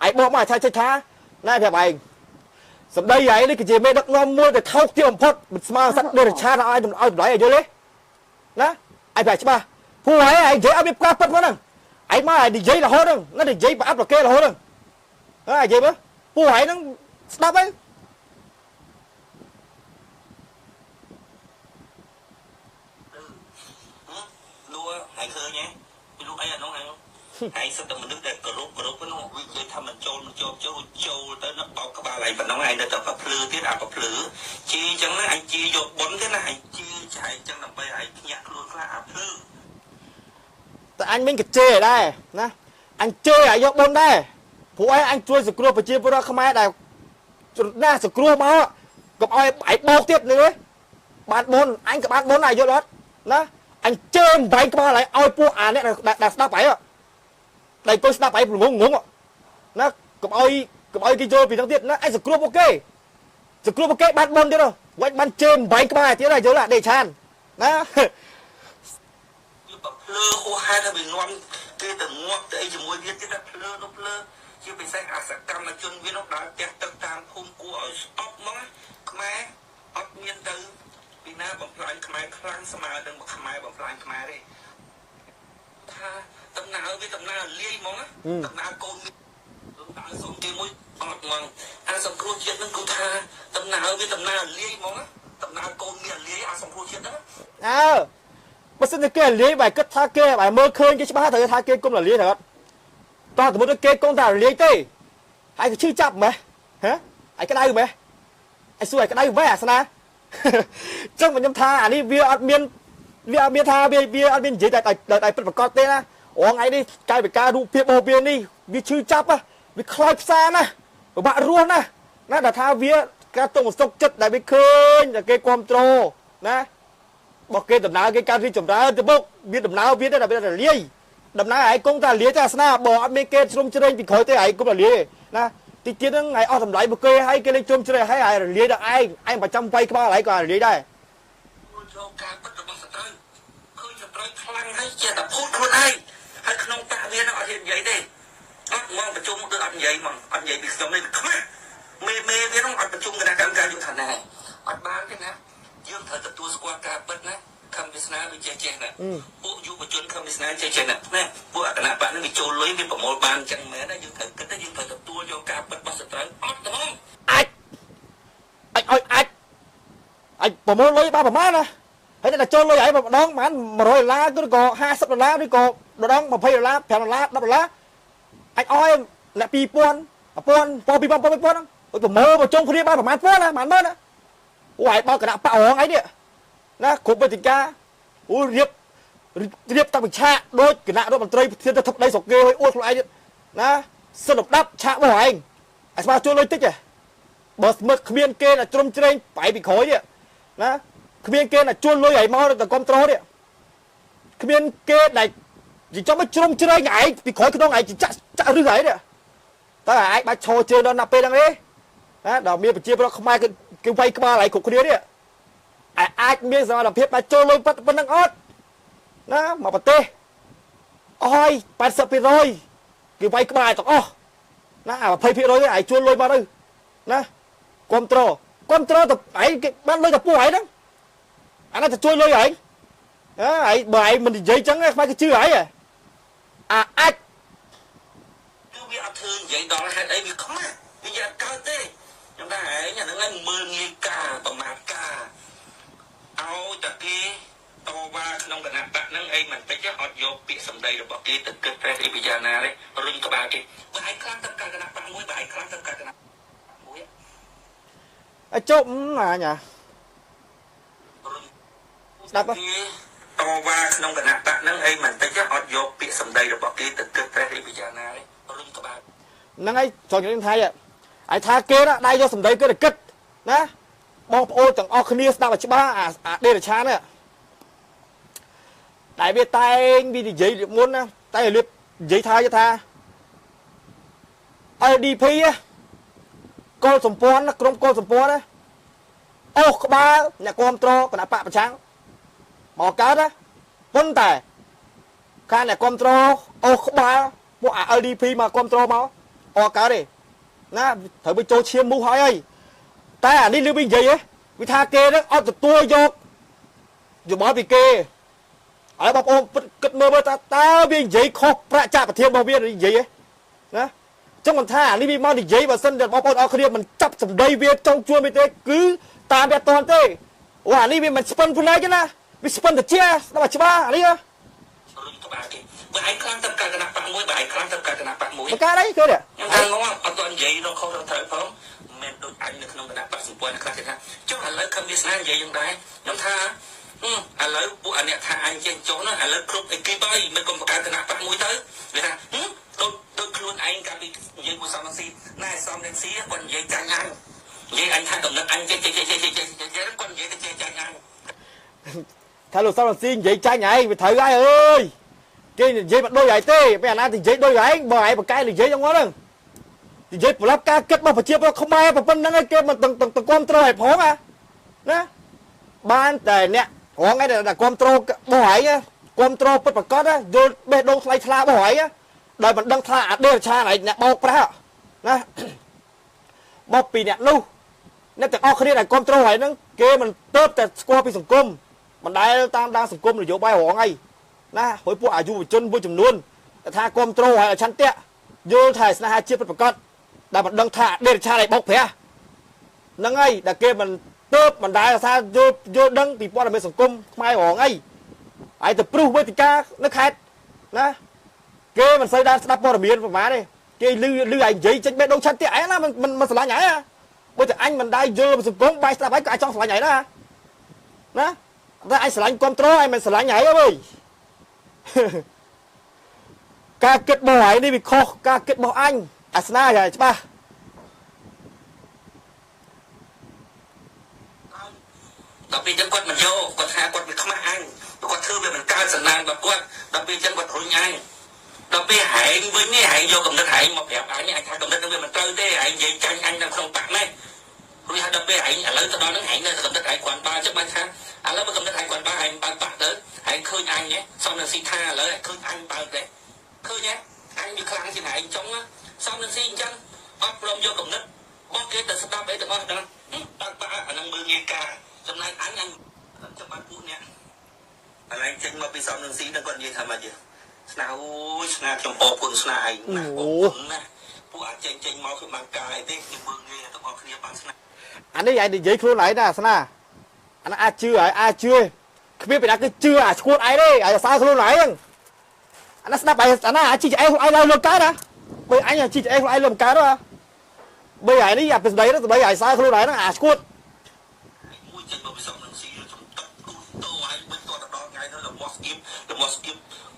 ឯងបោកមកថាចេះថាណែប្រាប់ឯងសម្ដីឯងនេះគឺជាមេដឹកនាំមួយដែលថោកទាបបំផុតមិនស្មើសត្វដេរឆានឲ្យតម្លៃឲ្យយល់ទេណាឯងប្រាប់ច្បាស់ព្រោះឯងនិយាយឲ្យវាផ្កាពិតមកហ្នឹងឯងមកនិយាយរហូតហ្នឹងណានិយាយប្រអាប់ប្រកែរហូតហ្នឹងនិយាយមើលពួកឯងហ្នឹងស្ដាប់ហើយ
ហើយឃើញហ៎ពីលោកអីអានោះហើយសិតតែមនុស្សដែលគោរពហ្នឹងវានិយាយថាមិនចូលទៅនៅបោកក្បាលឯងប៉ុណ្ណឹងឯងនៅតែប្រភ្លឺទៀតអាប្រភ្លឺជីអញ្ចឹងណាអញជីយកបុនទៀតណាអញជីឆែកអញ្ចឹងដើម្បីឲ្យភ្ញាក់ខ្លួនខ្លះអាភ្លឺ
តែអញមិនកជេរដែរណាអញជេរឲ្យយកបុនដែរព្រោះអញជួយសង្គ្រោះប្រជាពលរដ្ឋខ្មែរដែលណាសង្គ្រោះមកកុំឲ្យឯងបោកទៀតនេះបានបុនអញក៏បានបុនដែរយល់អត់ណាអញជើងបែកក្បាលឲ្យពួកអាអ្នកដែលស្ដាប់ឯងដែលគាត់ស្ដាប់ឯងងងណាកុំឲ្យគេយល់ពីហ្នឹងទៀតណាឯងសង្គ្រោះពួកគេបានបុនទៀតវិញបានជើងបែកក្បាលទៀតយល់ដេឆានណា
វាភ្លឺហួសហេតុហើយវាងំគេទៅងាប់ទៅអីជាមួយវាទៀតភ្លឺជាពិសេសអសកម្មជនវានោះដើរផ្ទះទឹកតាមភូមិគួរឲ្យស្អប់ហ្មងខ្មែរអត់មានទៅពីណាបំផ្លាញខ្មែរខ្លាំងស្មើនឹងខ្មែរបំផ្លាញខ្មែរទេថាដំណើរវាដំណើរលាយហ្មងដំណើរកូនដំណើរសុំជាមួយអត់ហ្មងអាសង្គ្រោះជាតិនឹងគឺថាដំណើរវាដំណើរលាយហ្មងដំណើរកូនមានលាយអាសង្គ្រោះជាតិហ្នឹង
បើសិនតែគេលាយបែរគិតថាគេបែរមើលឃើញគេច្បាស់ត្រូវថាគេគុំលាយហ្នឹងតោះសមមុតិគេកូនតែលាយទេហើយគេឈឺចាប់ម៉េះហ៎ឯក្តៅម៉េះឯសួរឯក្តៅម៉េះអាសនាចឹងខ្ញុំថាអានេះវាអត់មានថាវាអត់មាននិយាយតែពិតប្រកបទេណារងឯនេះកាយវិការរូបភាពរបស់វានេះវាឈឺចាប់វាខ្លោចផ្សាណាពិបាករស់ណាដែលថាវាការទុកសុខចិត្តដែលវាឃើញតែគេគ្រប់គ្រងណាបើគេដំណើរគេការរីចម្រើនទៅមុខវាដំណើរវាតែលាយដំណើរឯងគង់តែលាយតែអាសនាបើអត់មានគេជ្រុំជ្រែងពីក្រោយទេឯងគង់តែលាយណាទីទៀតហ្នឹងឯងអស់តម្លៃមកគេឲ្យគេលេងជ្រុំជ្រែងឲ្យឯងរលាយដល់ឯងប្រចាំវាយក្បាលឯងក៏រលាយដែរ
ចូលការពិតរបស់សត្រូវឃើញសត្រូវខ្លាំងហើយចេះតែพูดខ្លួនឯងហើយក្នុងតាវានឹងអត់ហ៊ាននិយាយទេអត់មកប្រជុំគឺអត់និយាយហ្មងអត់និយាយពីខ្ញុំនេះខ្មាស់មេវានឹងអត់ប្រជុំគណៈកម្មការយុទ្ធសាស្ត្រអត់បានទេណាយើងត្រូវទទួលស្គាល់ការពិតណាខំវាសនាវាចេះណាពួកយុវជនខំវាសនាចេះណាពួកអគណៈបកនឹងវាចូលលុយវាប្រមូលបានចឹងមែនណាយើងត្រូវគិតថាយើងត្រូវទទួលយកការពិតរបស់សត្រូវអត់ទេ
អាចប្រមូលលុយបានប្រមាណណាហើយតែចូលលុយឲ្យម្ដងប្រហែល$100ឬក៏$50ឬក៏ម្ដង$20 $5 $10អាចឲ្យអ្នក2000 1000 2000ហ្នឹងប្រមូលប្រជុំគ្នាបានប្រមាណប៉ុណ្ណាបានមើលណាអូឯងបោកគណៈបករងអីនេះណាគ្រប់វេទិកាអូរៀបតាំងពីឆាកដូចគណៈរដ្ឋមន្ត្រីប្រធានទៅធិបតីស្រុកគេឲ្យអួតខ្លួនឯងណាសិន10ឆាករបស់ឯងអាស្មាចូលលុយតិចហ៎បើស្មឹកគ្មានគេណាជ្រុំជ្រែងបែកពីក្រោយនេះណាគ្មានគេណាជួលលុយឲ្យមកទៅគ្រប់ត្រូលនេះគ្មានគេដែលនិយាយចំមកជ្រុំជ្រែងឯងពីក្រោយក្នុងឯងចាក់រឹសឯងនេះតើឯងបាច់ឈរជើងដល់ណាពេលហ្នឹងទេណាដល់មានប្រជាពលរដ្ឋខ្មែរគេវាយក្បាលឯងគ្រប់គ្នានេះអាចមានសមត្ថភាពអាចចូលលុយប៉ុណ្្នឹងអត់ណាមកប្រទេសអស់ហើយ80%គេវាយក្បាលទាំងអស់ណា20%ទេឯងជួលលុយមកទៅណាគ្រប់ត្រូលទៅឯងគេបានលុយទៅពួកឯងហ្នឹងអានោះទៅជួយលុយឯងឯងបើឯងមិននិយាយចឹងខ្វាយគេជឿឯងអាច
គឺវាអត់ធ្វើនិយាយដល់ហេតុអីវាខ្មាស់វាយកកើតទេខ្ញុំថាឯងអាហ្នឹងឯងមើលងាយការប្រមាថការឲ្យតែគេតវ៉ាក្នុងគណៈបកហ្នឹងឯងមិនតិចអត់យកពាក្យសម្ដីរបស់គេទៅគិតប្រេះពិចារណាទេរុញក្បាលគេបើឯងខ្លាំងទៅការគណៈបកមួយបើឯងខ្លាំងទៅការគណៈមួយ
ជប់អញស្ដាប់
ត វ៉ាក្នុងគណៈបកហ្នឹងអីមិនតិចអត់យកពាក្យសម្ដីរបស់គេទៅគិតតែពិចារណារឹងក្បាល
ហ្នឹងហើយចង់និយាយថាឲ្យថាគេដៃយកសម្ដីគេទៅគិតណាបងប្អូនទាំងអស់គ្នាស្ដាប់ឲ្យច្បាស់អាដេរឆាននេះតែវាតែងវានិយាយមុនណាតែលៀបនិយាយថា LDP កុលសម្ព័ន្ធក្រុមកុលសម្ព័ន្ធណាអូក្បាលអ្នកគ្រប់គ្រងគណៈបកប្រឆាំងមកកើតណាប៉ុន្តែខាងអ្នកគ្រប់គ្រងអូក្បាលពួក LDP មកគ្រប់គ្រងមកអត់កើតទេណាត្រូវទៅចូលឈាមមូសហើយតែអានេះលឺវិញនិយាយវាថាគេនឹងអត់ទទួលយកយោបល់ពីគេហើយបងប្អូនគិតមើលតើវានិយាយខុសប្រជាប្រធានរបស់វានិយាយណាចឹងមិនថានេះវាមកនិយាយបើសិនតែបងប្អូនអរគ្នាមិនចាប់សម្ដីវាចង់ជួនវាទេគឺតាមវាអត់ទាន់ទេអូអានេះវាមិនស្ពិនភ្នែកទេណាវាស្ពិនតែជាស្ដាប់ច្បាស់អានេះរុញ
ក្បាលគេបើឯងខ្លាំងទៅកាលគណៈបកមួយបើឯងខ្លាំងទៅកាលគណៈបកមួយ
បកាអីគេ
ខ្ញុំថាងអត់ទាន់និយាយរកខុសរកត្រូវផងមិនដូចអញនៅក្នុងគណៈបកសម្ព័ន្ធខ្លះគេថាចុះឥឡូវខំវាស្នានិយាយយ៉ាងដែរខ្ញុំថាឥឡូវពួកអាអ្នកថាអញចេញចុះណាឥឡូវគ្រប់អីគេបើមិនកុំបង្កើតគណៈបកមួយទៅវាថាទៅខ្លួនឯងកាលពីនិយាយមួយសំរងស៊ីណែសំរងស៊ីគាត់និយាយចាញ់អញនិយាយអញថាកំណត់អញចេះគាត់និយាយទៅចេះចាញ់អញ
ថាលោកសំរងស៊ីនិយាយចាញ់ឯងវាត្រូវហើយអើយគេនិយាយមិនដូចឯងទេពេលអាណានិយាយដូចឯងបើឯងបកកែនិយាយយ៉ាងហ្នឹងនិយាយប្រឡាប់ការគិតរបស់ប្រជាពលរដ្ឋខ្មែរប៉ុណ្្នឹងឯងគេមិនទាំងគ្រប់គ្រងឲ្យផងណាបានតែអ្នករងឯងដែលគ្រប់គ្រងរបស់ឯងគ្រប់គ្រងពិតប្រកបយល់បេះដូងថ្លៃថ្លារបស់ឯងដោយមិនដឹងថាអាដេរឆាឯងអ្នកបោកប្រាស់ណាមកពីអ្នកនោះអ្នកទាំងអស់គ្នាដែលគ្រប់គ្រងឯងហ្នឹងគេមិនទៅតែស្គាល់ពីសង្គមមិនដែលតាមដានសង្គមនយោបាយរងឯងណាហើយពួកអាយុវជនមួយចំនួនតែថាគ្រប់គ្រងឲ្យឆន្ទៈយល់ថាស្នេហាជាតិពិតប្រកបដែលមិនដឹងថាដេរឆាឯងបោកប្រាស់ហ្នឹងហើយដែលគេមិនទៅមិនដែលថាយល់ដឹងពីព័ត៌មានសង្គមខ្មែររងឯងហើយទៅព្រុសវេទិកានៅខេត្តណាគេមិនសូវដែរស្ដាប់ព័ត៌មានប្រហែលទេគេលឺឯងនិយាយចេញបេះដូងឆន្ទៈឯណាមិនស្រឡាញ់ឯងបើតែអញមិនដែរយល់សង្គមបាយស្ដាប់ឯងក៏អាចចង់ស្រឡាញ់ឯណាណាតែអញស្រឡាញ់គ្រប់គ្រងឯងមិនស្រឡាញ់ឯងអើយការគិតរបស់ឯងនេះវាខុសការគិតរបស់អញអាសនាហើយច្បាស់
ដល់ពេលចឹងគាត់មិនយកគាត់ថាគាត់វាខ្មាស់អញគាត់ធ្វើវាមិនកើតសំណាងរបស់គាត់ដល់ពេលចឹងគាត់រុញអញដល់ពេលហែងវិញនេះហែងយកកំណត់ហែងមកប្រាប់អញថាកំណត់នឹងវាមិនត្រូវទេហែងនិយាយចាញ់អញនៅក្នុងបាក់នេះរួចហើយដល់ពេលហែងឥឡូវទៅដល់នឹងហែងនៅកំណត់ហែងគាត់បានចឹងបានថាឥឡូវបើកំណត់ហែងគាត់បានហែងបើបាក់ទៅហែងឃើញអញទេសំនឹងស៊ីថាឥឡូវឃើញអញបើទេឃើញទេអញវាខ្លាំងជាងហែងចុងសំនឹងស៊ីអញ្ចឹងអត់ព្រមយកកំណត់បងគេទៅស្ដាប់អីទាំងអស់ដល់បើបាក់អានឹងមើលងាយការចំណែកអញចាំបានពួកអ្នកឥឡូវចេញមកពីសំនឹងស៊ីនឹងគាត់និយាយថាម៉េចស្នាអូយស្នាខ្ញុំអរគុណស្នាឯងណាអូណាពួកអាចចេញមកគឺបានកាយទេខ្ញុំមើលងាយទាំងអស់គ្នាបានស្នា
អានេះឯងនិយាយខ្លួនឯងណាស្នាអានេះអាចជឿហើយអាចជឿគ្មានពីណាគឺជឿអាឈួតឯងទេអាសាខ្លួនឯងអានេះស្ដាប់ឯងអាណាជីចឯងខ្លួនឯងឡើងលើកើតណាបើអញជីចឯងខ្លួនឯងលើកើតណាបើឯងនេះអាពីស្ដីទៅស្ដីអាសាខ្លួនឯងហ្នឹងអាឈួត
មួយចេញមកពីសំនឹងស៊ីខ្ញុំតោឲ្យមិនតដល់ថ្ងៃទៅរបស់ស្គៀប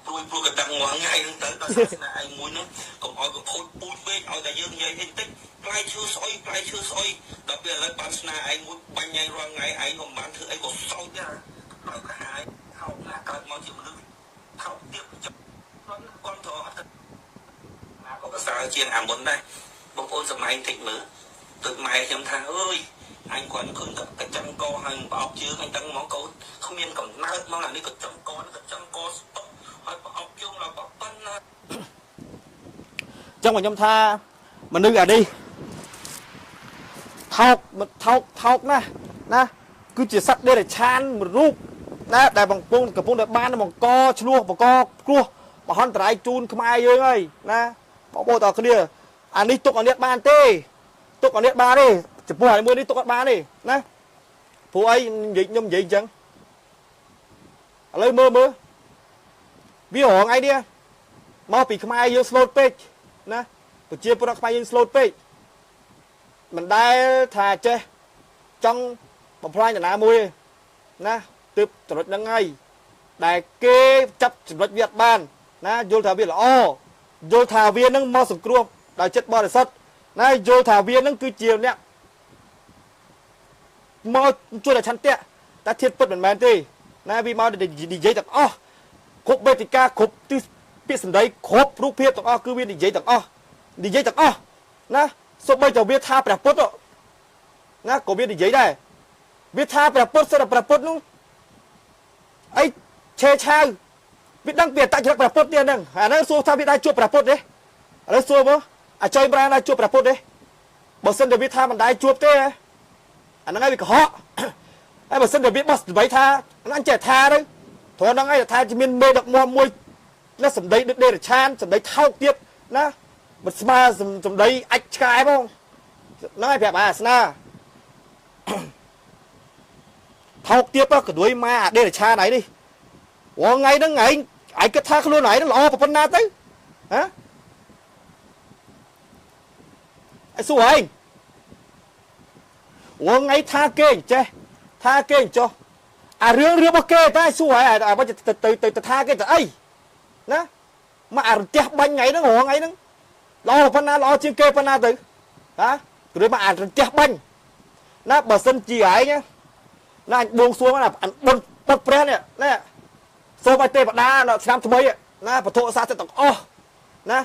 ព្រួយកណ្ដឹងងថ្ងៃហ្នឹងទៅដល់សាសនាឯងមួយហ្នឹងកុំឲ្យកខូចពូជពេកឲ្យតែយើងនិយាយតិចផ្លែឈើស្អុយដល់ពេលឥឡូវបានស្នាឯងមួយបាញ់ថ្ងៃរាល់ថ្ងៃឯងក៏បានធ្វើអីក៏សោចដែរដល់កាហាយថោកណាកើតមកជាមនុស្សថោកទៀតចិត្តគាត់ធေါ်អត់ណាក៏ប្រសើរជាងអាមុនដែរបងប្អូនសម័យតិចមើលទឹកម៉ែខ្ញុំថាអើយអញគាត់ឃើញតែកញ្ចឹងកហើយបោកជើងអញដឹងហ្មងកូនគ្មានកំណើតមកអានេះកញ្ចឹងកស្តុកហើយបោកជើងដល់ប៉ុណ្ណា
ចឹងខ្ញុំថាមនុស្សអានេះថោកណាគឺជាសត្វដេរឆានមួយរូបណាដែលកំពុងតែបានបង្កឆ្លោះបង្កគ្រោះមហន្តរាយជូនខ្មែរយើងហើយណាបងប្អូនទាំងគ្នាអានេះទុកឲ្យអ្នកបានទេទុកឲ្យអ្នកបានទេចំពោះហើយមួយនេះទុកអត់បានទេណាព្រោះអីខ្ញុំនិយាយអញ្ចឹងឥឡូវមើលវារងអីនេះមកពីខ្មែរយើងស្លូតពេកណាប្រជាពលរដ្ឋខ្មែរយើងស្លូតពេកមិនដែលថាចេះចង់បំផ្លាញតាណាមួយទេណាទើបចំណុចហ្នឹងហើយ ដែលគេចាប់ចំណុចវាអត់បានណាយល់ថាវាល្អយល់ថាវានឹងមកសង្គ្រោះដោយចិត្តបរិសុទ្ធណាយល់ថាវានឹងគឺជាអ្នកមកជួយដល់ឆន្ទៈតែធៀបពិតមិនមែនទេណាវាមកនិយាយទាំងអស់គ្រប់វេទិកាគ្រប់ទិសពាក្យសម្ដីគ្រប់រូបភាពទាំងអស់គឺវានិយាយទាំងអស់ណាសូម្បីតែវាថាព្រះពុទ្ធណាក៏វានិយាយដែរវាថាព្រះពុទ្ធសិទ្ធិព្រះពុទ្ធនោះអីឆេឆាវវាដឹងពីអត្តចរិតព្រះពុទ្ធទៀតហ្នឹងអាហ្នឹងសួរថាវាដែរជួបព្រះពុទ្ធទេឥឡូវសួរមកអាចុយប្រាណដែរជួបព្រះពុទ្ធទេបើសិនតែវាថាមិនដែរជួបទេអាហ្នឹងហើយវាកុហកហើយបើសិនតែវាបោះស្បៃថាហ្នឹងចេះថាទៅព្រោះហ្នឹងឯងថាជាមានមេដឹកនាំមួយណាសម្ដីដេរឆានសម្ដីថោកទៀតណាមិនស្មើសម្ដីអាចឆ្កែផងហ្នឹងហើយប្រាប់អាសនាថោកទៀតក៏ដូចម៉ែអាដេរឆានឯនេះថ្ងៃហ្នឹងឯងគិតថាខ្លួនឯងហ្នឹងល្អប៉ុណ្ណាទៅហ៎អីសួរឯងថ្ងៃថាគេចេះថាគេចុះអារឿងរបស់គេតែសួរឯងបើទៅថាគេទៅអីណាមកអារន្ទះបាញ់ថ្ងៃហ្នឹងល្អប៉ុណ្ណាល្អជាងគេប៉ុណ្ណាទៅហ៎គឺមកអារន្ទះបាញ់ណាបើសិនជាឯងណាអញបួងសួងណាអញបុណ្យពុតព្រះនេះណាសូមឲ្យទេវតាឆ្នាំថ្មីណាពធសាសទាំងអស់ណា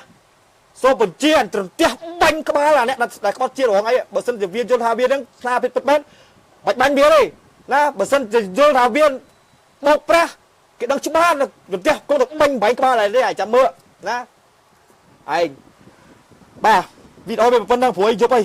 សូមបញ្ជាត្រន្ទះបាញ់ក្បាលអាអ្នកដែលក្បត់ជារងអីបើសិនជាវាយល់ថាវានឹងផ្លាពិតពិតមែនបាច់បាញ់វាទេណាបើសិនជាយល់ថាវាបោកប្រាស់គេដឹងច្បាស់ត្រន្ទះកូនទៅបាញ់ក្បាលហើយចាំមើលណាឯងបាទវីដេអូវាប៉ុណ្ណឹងព្រោះយប់អី